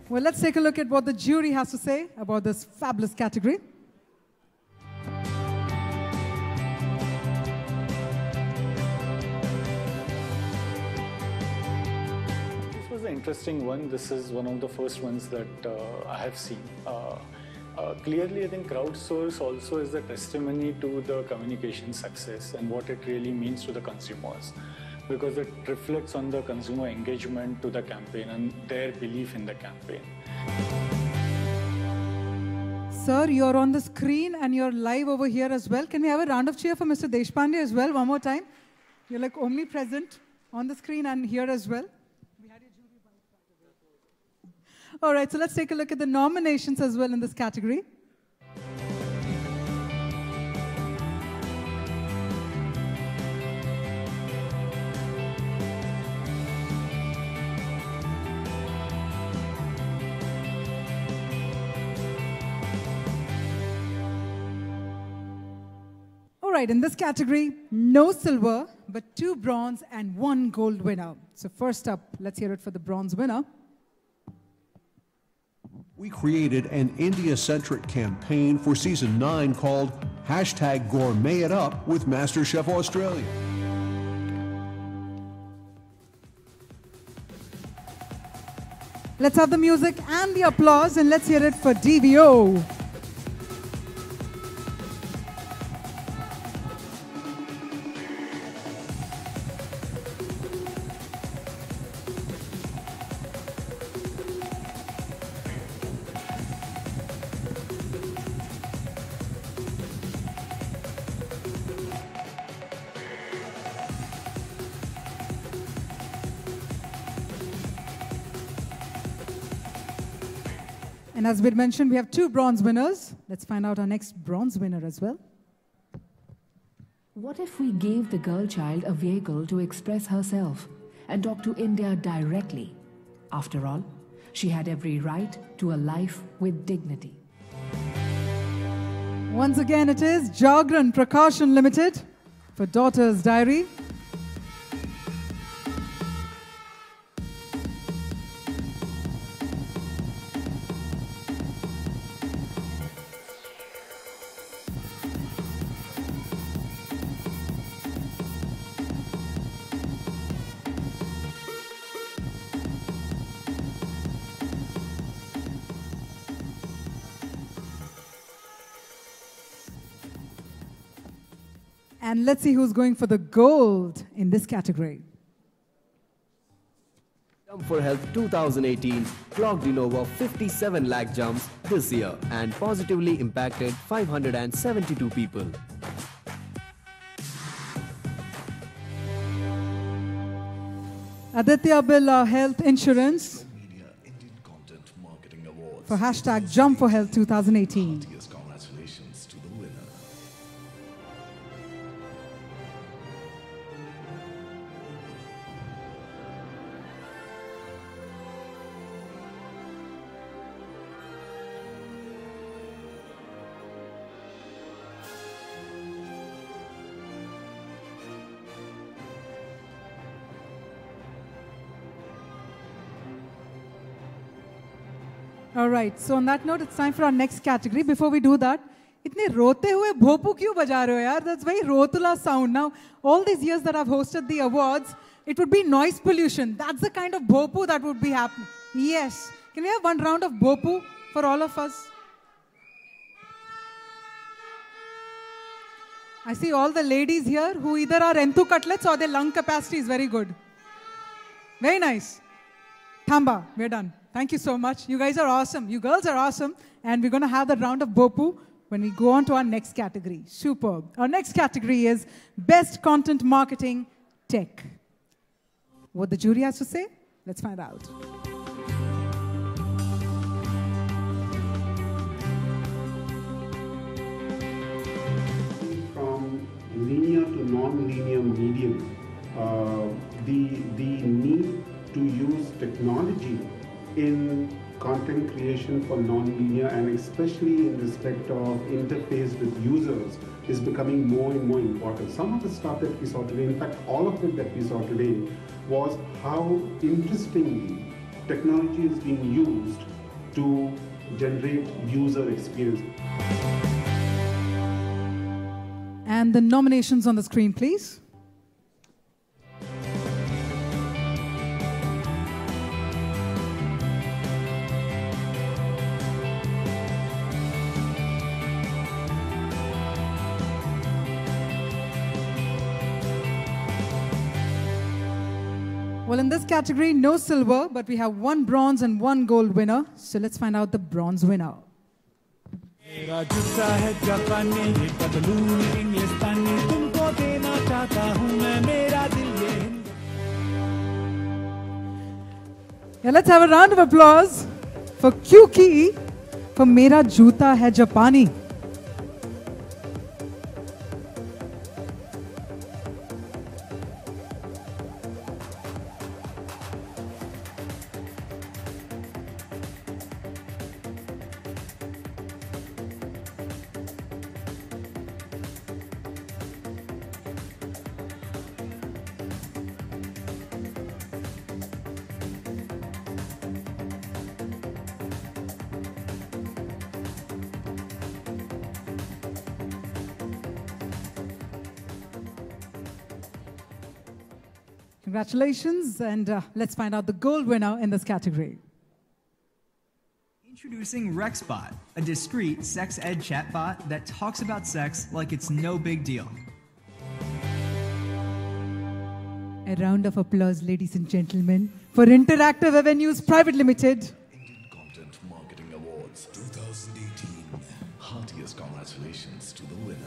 Well, let's take a look at what the jury has to say about this fabulous category. This was an interesting one. This is one of the first ones that I have seen. Clearly, I think crowdsource also is a testimony to the communication success and what it really means to the consumers, because it reflects on the consumer engagement to the campaign and their belief in the campaign. Sir, you're on the screen and you're live over here as well. Can we have a round of cheer for Mr. Deshpande as well, one more time? You're like omnipresent on the screen and here as well. All right, so let's take a look at the nominations as well in this category. All right, in this category, no silver, but 2 bronze and 1 gold winner. So first up, let's hear it for the bronze winner. We created an India-centric campaign for season 9 called #Gourmet It Up with MasterChef Australia. Let's have the music and the applause, and let's hear it for DVO. And as we mentioned, we have 2 bronze winners. Let's find out our next bronze winner as well. What if we gave the girl child a vehicle to express herself and talk to India directly? After all, she had every right to a life with dignity. Once again, it is Jagran Prakashan Limited for Daughter's Diary. And let's see who's going for the gold in this category. Jump for Health 2018 clocked in over 57 lakh jumps this year and positively impacted 572 people. Aditya Birla Health Insurance for #Jump for Health 2018. Congratulations to the winner. All right. So on that note, it's time for our next category. Before we do that, इतने रोते हुए भोपू क्यों बजा रहे हो यार? That's very rotula sound. Now, all these years that I've hosted the awards, it would be noise pollution. That's the kind of bhopu that would be happening. Yes. Can we have one round of bhopu for all of us? I see all the ladies here who either are Entu cutlets or their lung capacity is very good. Very nice. Thamba, we're done. Thank you so much. You guys are awesome. You girls are awesome. And we're going to have that round of bhopu when we go on to our next category. Superb. Our next category is Best Content Marketing Tech. What the jury has to say? Let's find out. From linear to non-linear medium, the need to use technology in content creation for non-linear and especially in respect of interface with users is becoming more and more important. Some of the stuff that we saw today, in fact all of it that we saw today, was how interestingly technology is being used to generate user experience. And the nominations on the screen, please. Well, in this category, no silver, but we have one bronze and one gold winner. So let's find out the bronze winner. Yeah, let's have a round of applause for Kyuki for Mera Joota Hai Japani. Congratulations, and let's find out the gold winner in this category. Introducing RexBot, a discreet sex ed chatbot that talks about sex like it's no big deal. A round of applause, ladies and gentlemen, for Interactive Avenues Private Limited. Indian Content Marketing Awards 2018. Heartiest congratulations to the winner.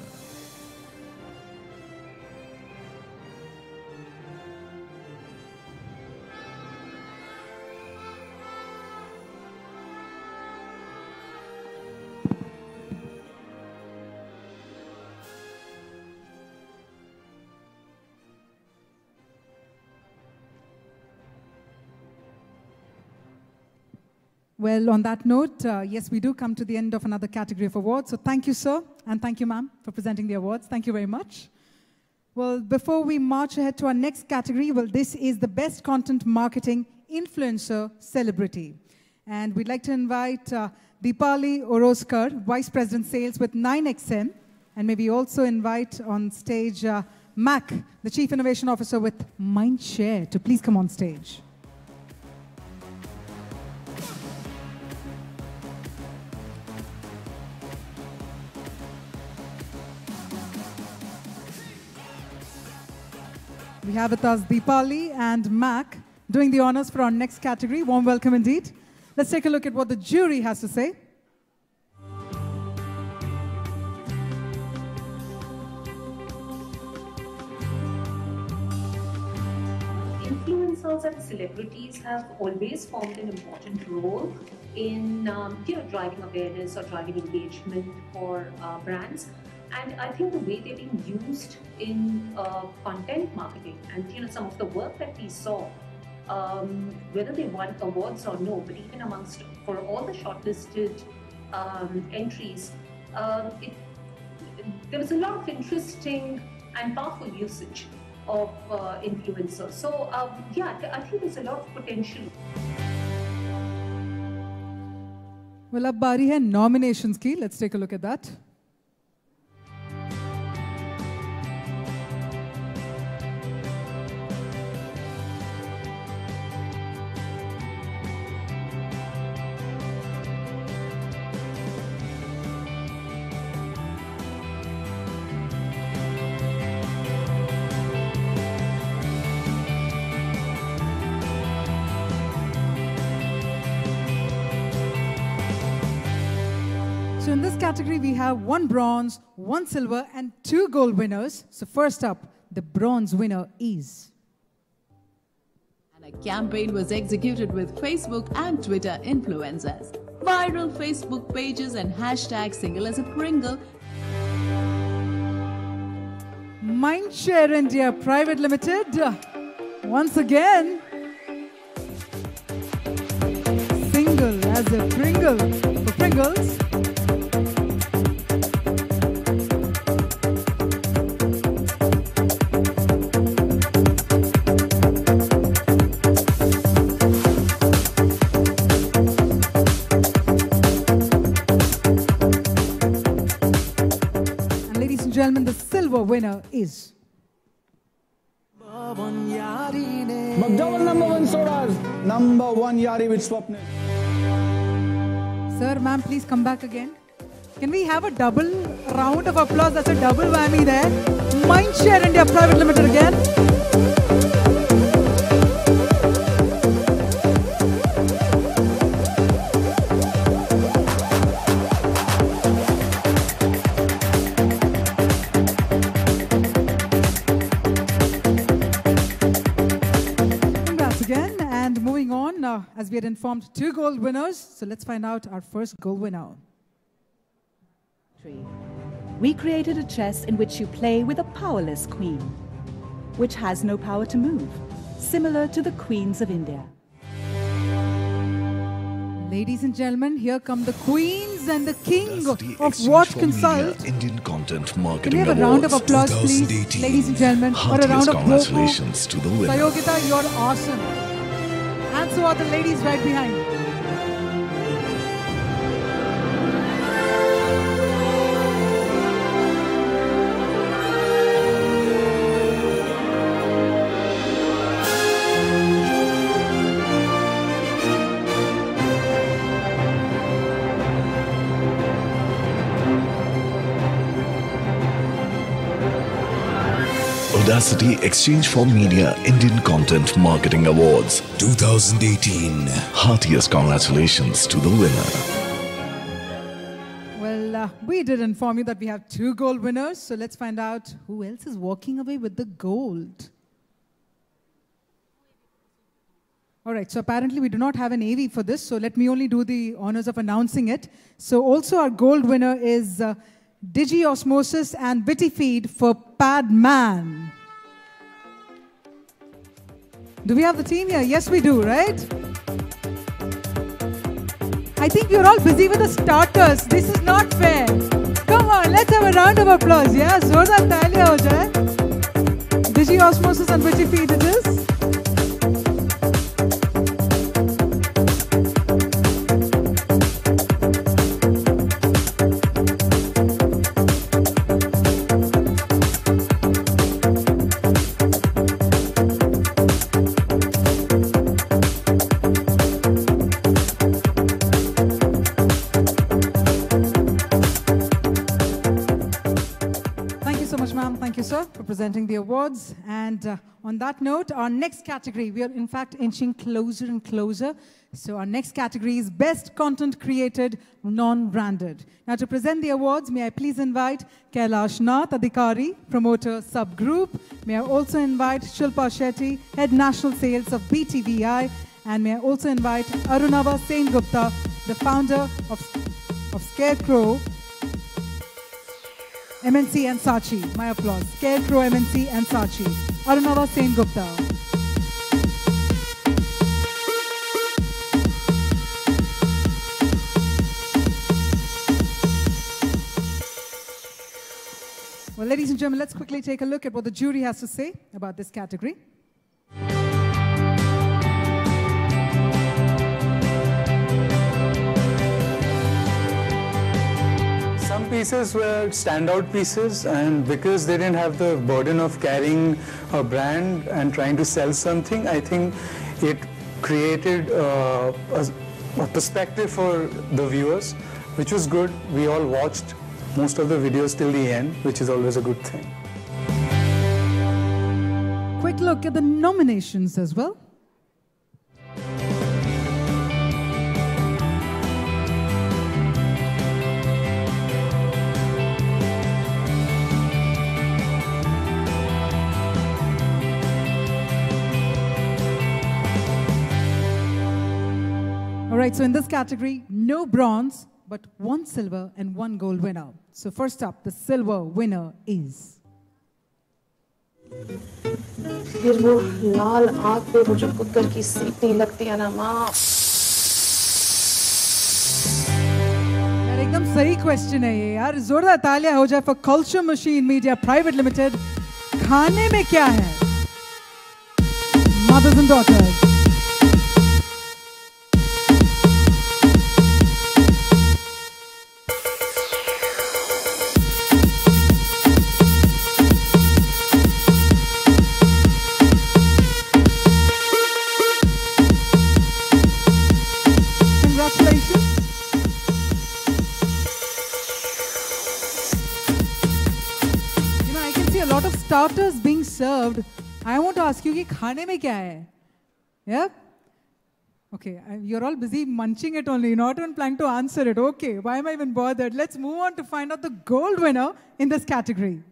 Well, on that note, yes, we do come to the end of another category of awards. So thank you, sir, and thank you, ma'am, for presenting the awards. Thank you very much. Well, before we march ahead to our next category, well, this is the Best Content Marketing Influencer Celebrity. And we'd like to invite Deepali Oroskar, Vice President Sales with 9XM, and maybe also invite on stage Mac, the Chief Innovation Officer with Mindshare, to please come on stage. We have with us Deepali and Mac doing the honors for our next category. Warm welcome indeed. Let's take a look at what the jury has to say. Influencers and celebrities have always formed an important role in driving awareness or driving engagement for brands. And I think the way they're being used in content marketing and some of the work that we saw, whether they won awards or no, but even amongst for all the shortlisted entries, there was a lot of interesting and powerful usage of influencers. So yeah, I think there's a lot of potential. Well, ab baari hai nominations ki. Let's take a look at that. So in this category, we have 1 bronze, 1 silver, and 2 gold winners. So first up, the bronze winner is... And a campaign was executed with Facebook and Twitter influencers. Viral Facebook pages and hashtag single as a Pringle. Mindshare India Private Limited, once again, single as a Pringle for Pringles. Gentlemen, the silver winner is... McDowell #1 sodas. #1 Yari with Swapnil. Sir, ma'am, please come back again. Can we have a double round of applause? That's a double whammy there. Mindshare India Private Limited again. As we had informed, 2 gold winners. So let's find out our first gold winner. We created a chess in which you play with a powerless queen, which has no power to move, similar to the queens of India. Ladies and gentlemen, here come the queens and the king of Watch Consult. Indian Content Can Marketing we have a round of applause, please, ladies and gentlemen, or a round of congratulations to the winner. Sayogita, you're awesome. And so are the ladies right behind. Audacity Exchange for Media Indian Content Marketing Awards 2018. Heartiest congratulations to the winner. Well, we did inform you that we have 2 gold winners. So let's find out who else is walking away with the gold. All right, so apparently we do not have an AV for this. So let me only do the honors of announcing it. So also our gold winner is Digi Osmosis and Vitifeed for Padman. Do we have the team here? Yes, we do, right? I think we're all busy with the starters. This is not fair. Come on, let's have a round of applause. Yeah, Zordar taaliya ho jaye. Digi Osmosis and Vitifeed it is. For presenting the awards. And on that note, our next category, we are in fact inching closer and closer. So our next category is Best Content Created Non-Branded. Now to present the awards, may I please invite Kailash Nath Adhikari, Promoter Subgroup. May I also invite Shilpa Shetty, Head National Sales of BTVI. And may I also invite Arunava Sengupta, the founder of Scarecrow MNC and Saatchi. My applause. Scarecrow MNC and Saatchi. Arunava Sengupta. Well, ladies and gentlemen, let's quickly take a look at what the jury has to say about this category. pieces were standout pieces, and because they didn't have the burden of carrying a brand and trying to sell something, I think it created a perspective for the viewers, which was good. We all watched most of the videos till the end, which is always a good thing. Quick look at the nominations as well. All right, so in this category, no bronze, but 1 silver and 1 gold winner. So first up, the silver winner is... फिर वो लाल आग पे वो जो cooker की सीटी लगती है ना माँ। यार एकदम सही क्वेश्चन है ये यार, जोरदार तालियां हो जाए for Culture Machine Media Private Limited। खाने में क्या है? Mothers and daughters। Starters being served. I want to ask you कि खाने में क्या है? Yeah? Okay, you're all busy munching it only, not even planning to answer it. Okay, why am I even bothered? Let's move on to find out the gold winner in this category.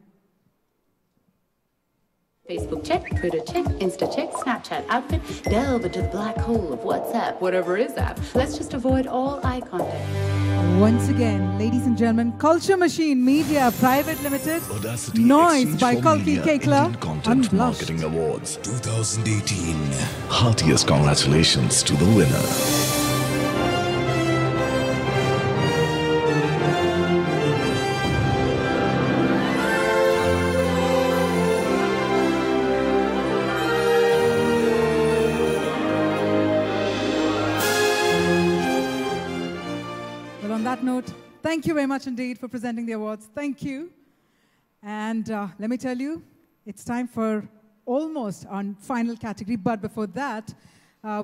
Facebook check, Twitter check, Insta check, Snapchat outfit, delve into the black hole of WhatsApp, whatever is app. Let's just avoid all eye contact. Once again, ladies and gentlemen, Culture Machine Media Private Limited, Audacity Noise by Exchange for Kalki Media Kekla, Indian Content Unblushed. Marketing Awards 2018. Heartiest congratulations to the winner. On that note, thank you very much indeed for presenting the awards. Thank you. And let me tell you, it's time for almost our final category. But before that,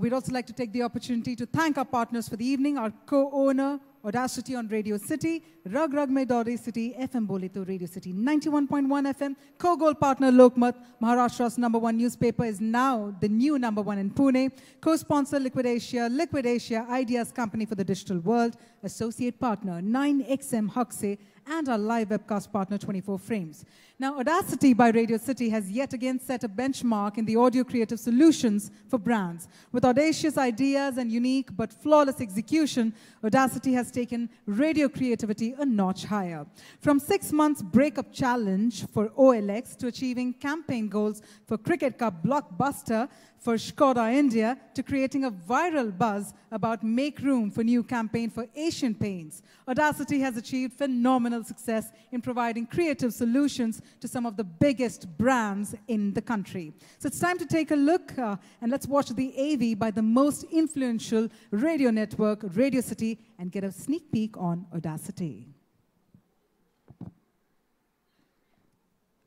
we'd also like to take the opportunity to thank our partners for the evening, our co-owner, Audacity on Radio City, Rag Rag Mein Dauri City, FM Bole to Radio City 91.1 FM, co-gold partner Lokmat, Maharashtra's #1 newspaper is now the new #1 in Pune, co-sponsor Liquid Asia Ideas Company for the digital world, associate partner 9XM Huxley, and our live webcast partner 24 Frames. Now, Audacity by Radio City has yet again set a benchmark in the audio creative solutions for brands. With audacious ideas and unique but flawless execution, Audacity has taken radio creativity a notch higher. From 6 months breakup challenge for OLX to achieving campaign goals for Cricket Cup blockbuster for Skoda India to creating a viral buzz about make room for new campaign for Asian Paints, Audacity has achieved phenomenal success in providing creative solutions to some of the biggest brands in the country. So it's time to take a look and let's watch the AV by the most influential radio network, Radio City, and get a sneak peek on Audacity.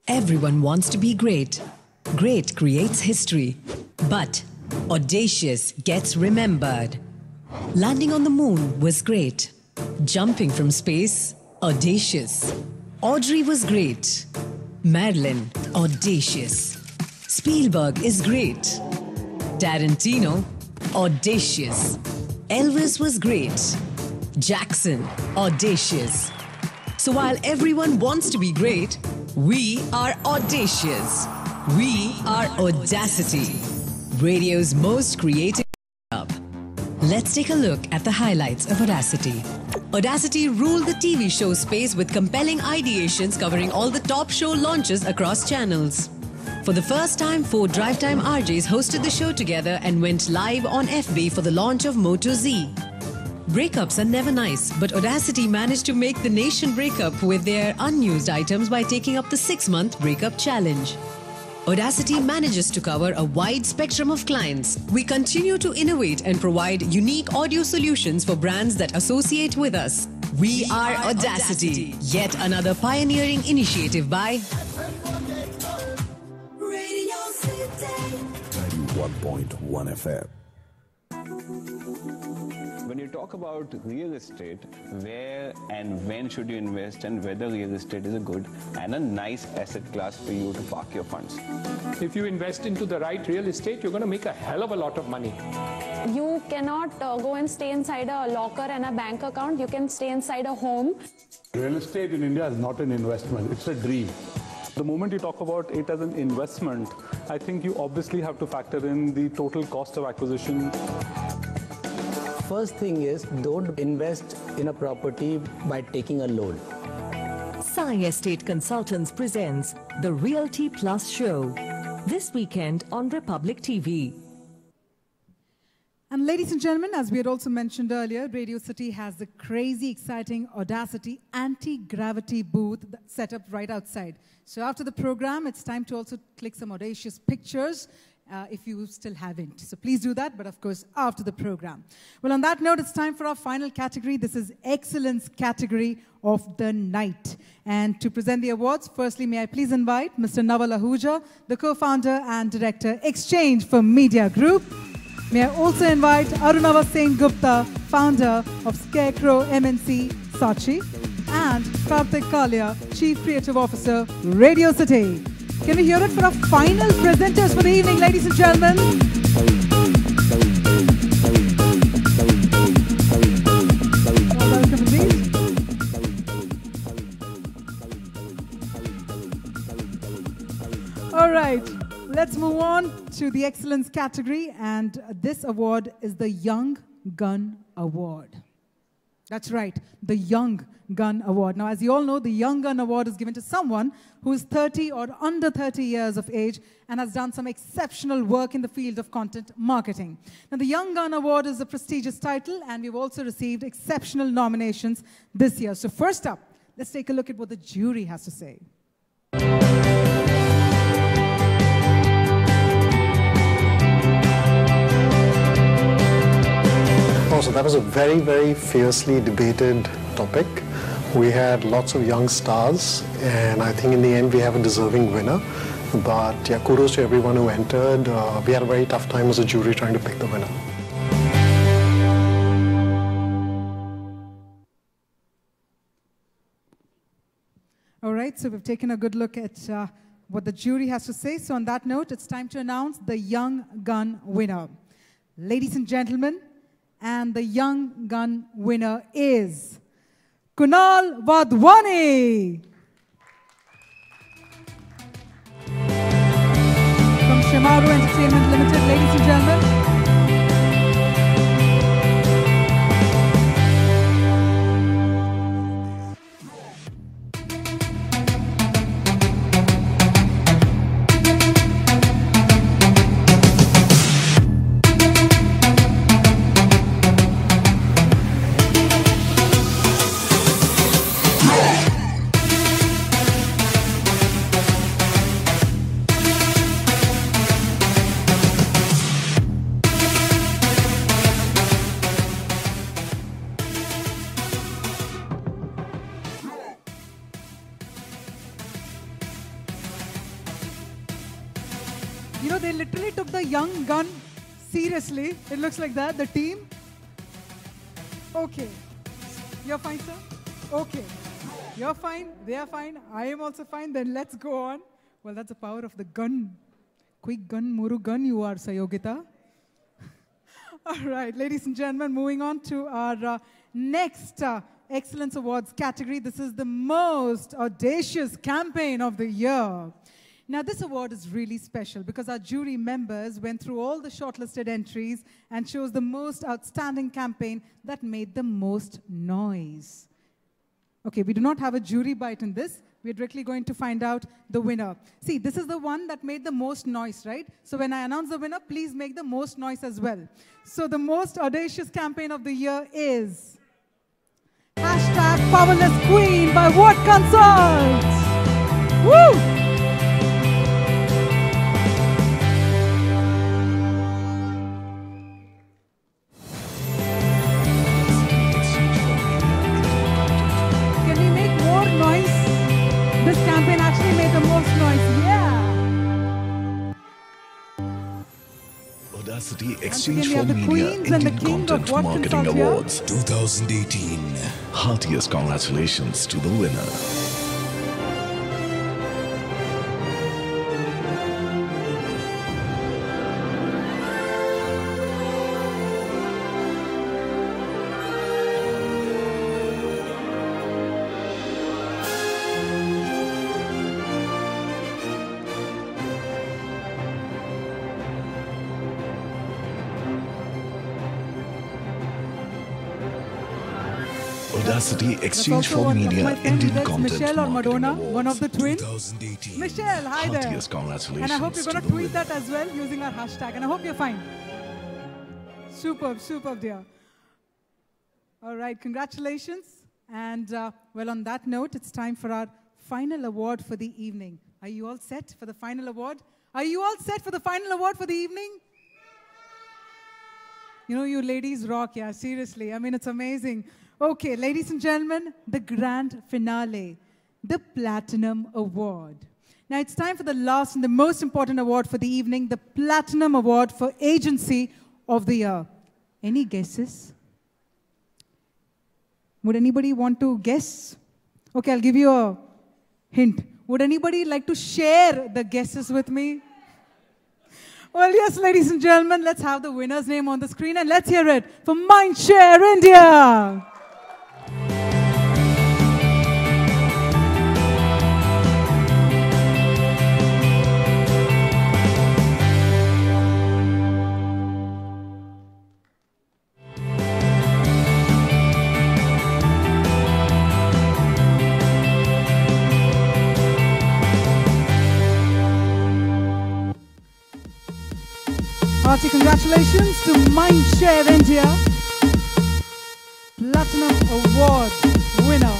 Everyone wants to be great. Great creates history, but audacious gets remembered. Landing on the moon was great. Jumping from space, audacious. Audrey was great. Marilyn, audacious. Spielberg is great. Tarantino, audacious. Elvis was great. Jackson, audacious. So while everyone wants to be great, we are audacious. We are Audacity, radio's most creative hub. Let's take a look at the highlights of Audacity. Audacity ruled the TV show space with compelling ideations covering all the top show launches across channels. For the first time, 4 Drive Time RJs hosted the show together and went live on FB for the launch of Moto Z. Breakups are never nice, but Audacity managed to make the nation break up with their unused items by taking up the 6-month breakup challenge. Audacity manages to cover a wide spectrum of clients. We continue to innovate and provide unique audio solutions for brands that associate with us. We are Audacity, yet another pioneering initiative by 91.1 FM. When you talk about real estate, where and when should you invest and whether real estate is a good and a nice asset class for you to park your funds. If you invest into the right real estate, you're going to make a hell of a lot of money. You cannot go and stay inside a locker and a bank account. You can stay inside a home. Real estate in India is not an investment, it's a dream. The moment you talk about it as an investment, I think you obviously have to factor in the total cost of acquisition. First thing is, don't invest in a property by taking a loan. Sai Estate Consultants presents the Realty Plus Show this weekend on Republic TV. And ladies and gentlemen, as we had also mentioned earlier, Radio City has the crazy, exciting Audacity anti-gravity booth set up right outside. So after the program, it's time to also click some audacious pictures if you still haven't. So please do that, but of course, after the program. Well, on that note, it's time for our final category. This is Excellence Category of the Night. And to present the awards, firstly, may I please invite Mr. Naval Ahuja, the co-founder and director, Exchange for Media Group. May I also invite Arunava Singh Gupta, founder of Scarecrow MNC, Sachi, and Karthik Kalia, Chief Creative Officer, Radio City. Can we hear it for our final presenters for the evening, ladies and gentlemen? Welcome indeed. All right. Let's move on to the excellence category, and this award is the Young Gun Award. That's right, the Young Gun Award. Now, as you all know, the Young Gun Award is given to someone who is 30 or under 30 years of age and has done some exceptional work in the field of content marketing. Now, the Young Gun Award is a prestigious title, and we've also received exceptional nominations this year. So first up, let's take a look at what the jury has to say. So that was a very, very fiercely debated topic. We had lots of young stars, and I think in the end we have a deserving winner. But yeah, kudos to everyone who entered. We had a very tough time as a jury trying to pick the winner. All right, so we've taken a good look at what the jury has to say. So on that note, it's time to announce the Young Gun winner. Ladies and gentlemen, and the Young Gun winner is Kunal Wadhwani from Shimaru Entertainment Limited, ladies and gentlemen. You know, they literally took the Young Gun seriously. It looks like that, the team. Okay. You're fine, sir? Okay. You're fine, they are fine, I am also fine, then let's go on. Well, that's the power of the gun. Quick gun, Muru gun, you are Sayogita. All right, ladies and gentlemen, moving on to our next Excellence Awards category. This is the most audacious campaign of the year. Now, this award is really special because our jury members went through all the shortlisted entries and chose the most outstanding campaign that made the most noise. Okay, we do not have a jury bite in this. We're directly going to find out the winner. See, this is the one that made the most noise, right? So when I announce the winner, please make the most noise as well. So the most audacious campaign of the year is #PowerlessQueen by What Consult? Woo! campaign actually made the most noise. Yeah. Audacity Exchange again, for we have the Media queens and the Indian king of Content what Marketing consult here. Awards 2018. Heartiest congratulations to the winner. Audacity Exchange for Media Indian Content Michelle or Marketing Madonna, Awards one of the twins. 2018. Michelle, hi there. Heartiest congratulations And I hope you're going to to the tweet winner. that as well using our hashtag. And I hope you're fine. Superb, superb, dear. All right, congratulations. And well, on that note, it's time for our final award for the evening. Are you all set for the final award? Are you all set for the final award for the evening? You know, you ladies rock, yeah, seriously. I mean, it's amazing. Okay, ladies and gentlemen, the grand finale, the Platinum Award. Now, it's time for the last and the most important award for the evening, the Platinum Award for Agency of the Year. Any guesses? Would anybody want to guess? Okay, I'll give you a hint. Would anybody like to share the guesses with me? Well, yes, ladies and gentlemen, let's have the winner's name on the screen and let's hear it for Mindshare India. Hearty congratulations to Mindshare India, Platinum Award winner.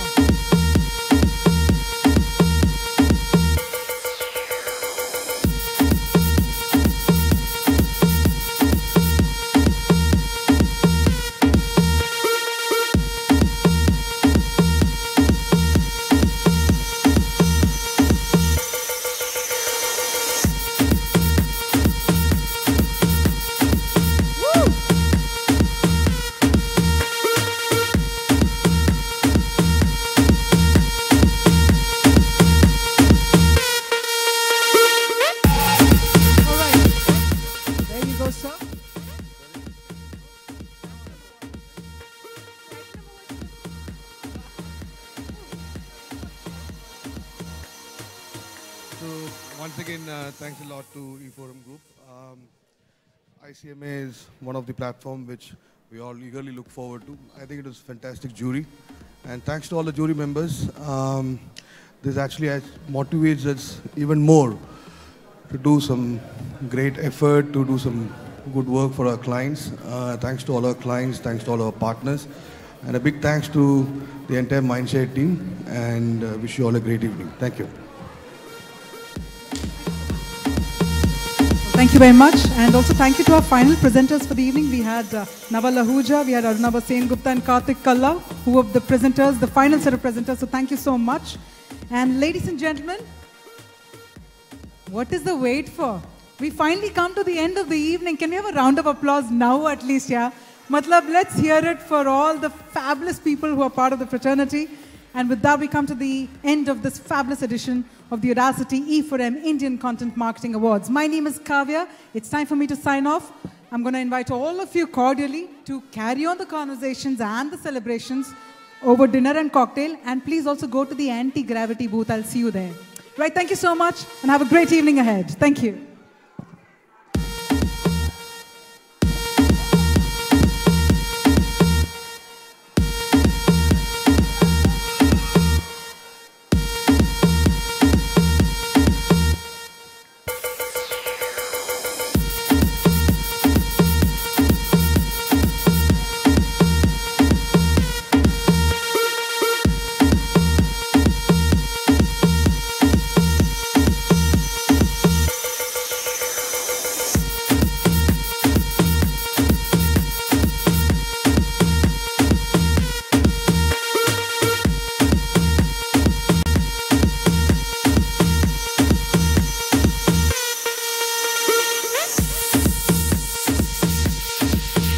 Once again, thanks a lot to eForum Group. ICMA is one of the platforms which we all eagerly look forward to. I think it was a fantastic jury. And thanks to all the jury members, this actually motivates us even more to do some great effort, to do some good work for our clients. Thanks to all our clients, thanks to all our partners. And a big thanks to the entire Mindshare team, and wish you all a great evening. Thank you. Thank you very much, and also thank you to our final presenters for the evening. We had Naval Ahuja, we had Arunava Sen Gupta and Karthik Kalla, who were the presenters, the final set of presenters, so thank you so much. And ladies and gentlemen, what is the wait for? We finally come to the end of the evening. Can we have a round of applause now at least, yeah? Matlab, let's hear it for all the fabulous people who are part of the fraternity. And with that, we come to the end of this fabulous edition of the Audacity E4M Indian Content Marketing Awards. My name is Kavya. It's time for me to sign off. I'm going to invite all of you cordially to carry on the conversations and the celebrations over dinner and cocktail. And please also go to the anti-gravity booth. I'll see you there. Right, thank you so much and have a great evening ahead. Thank you.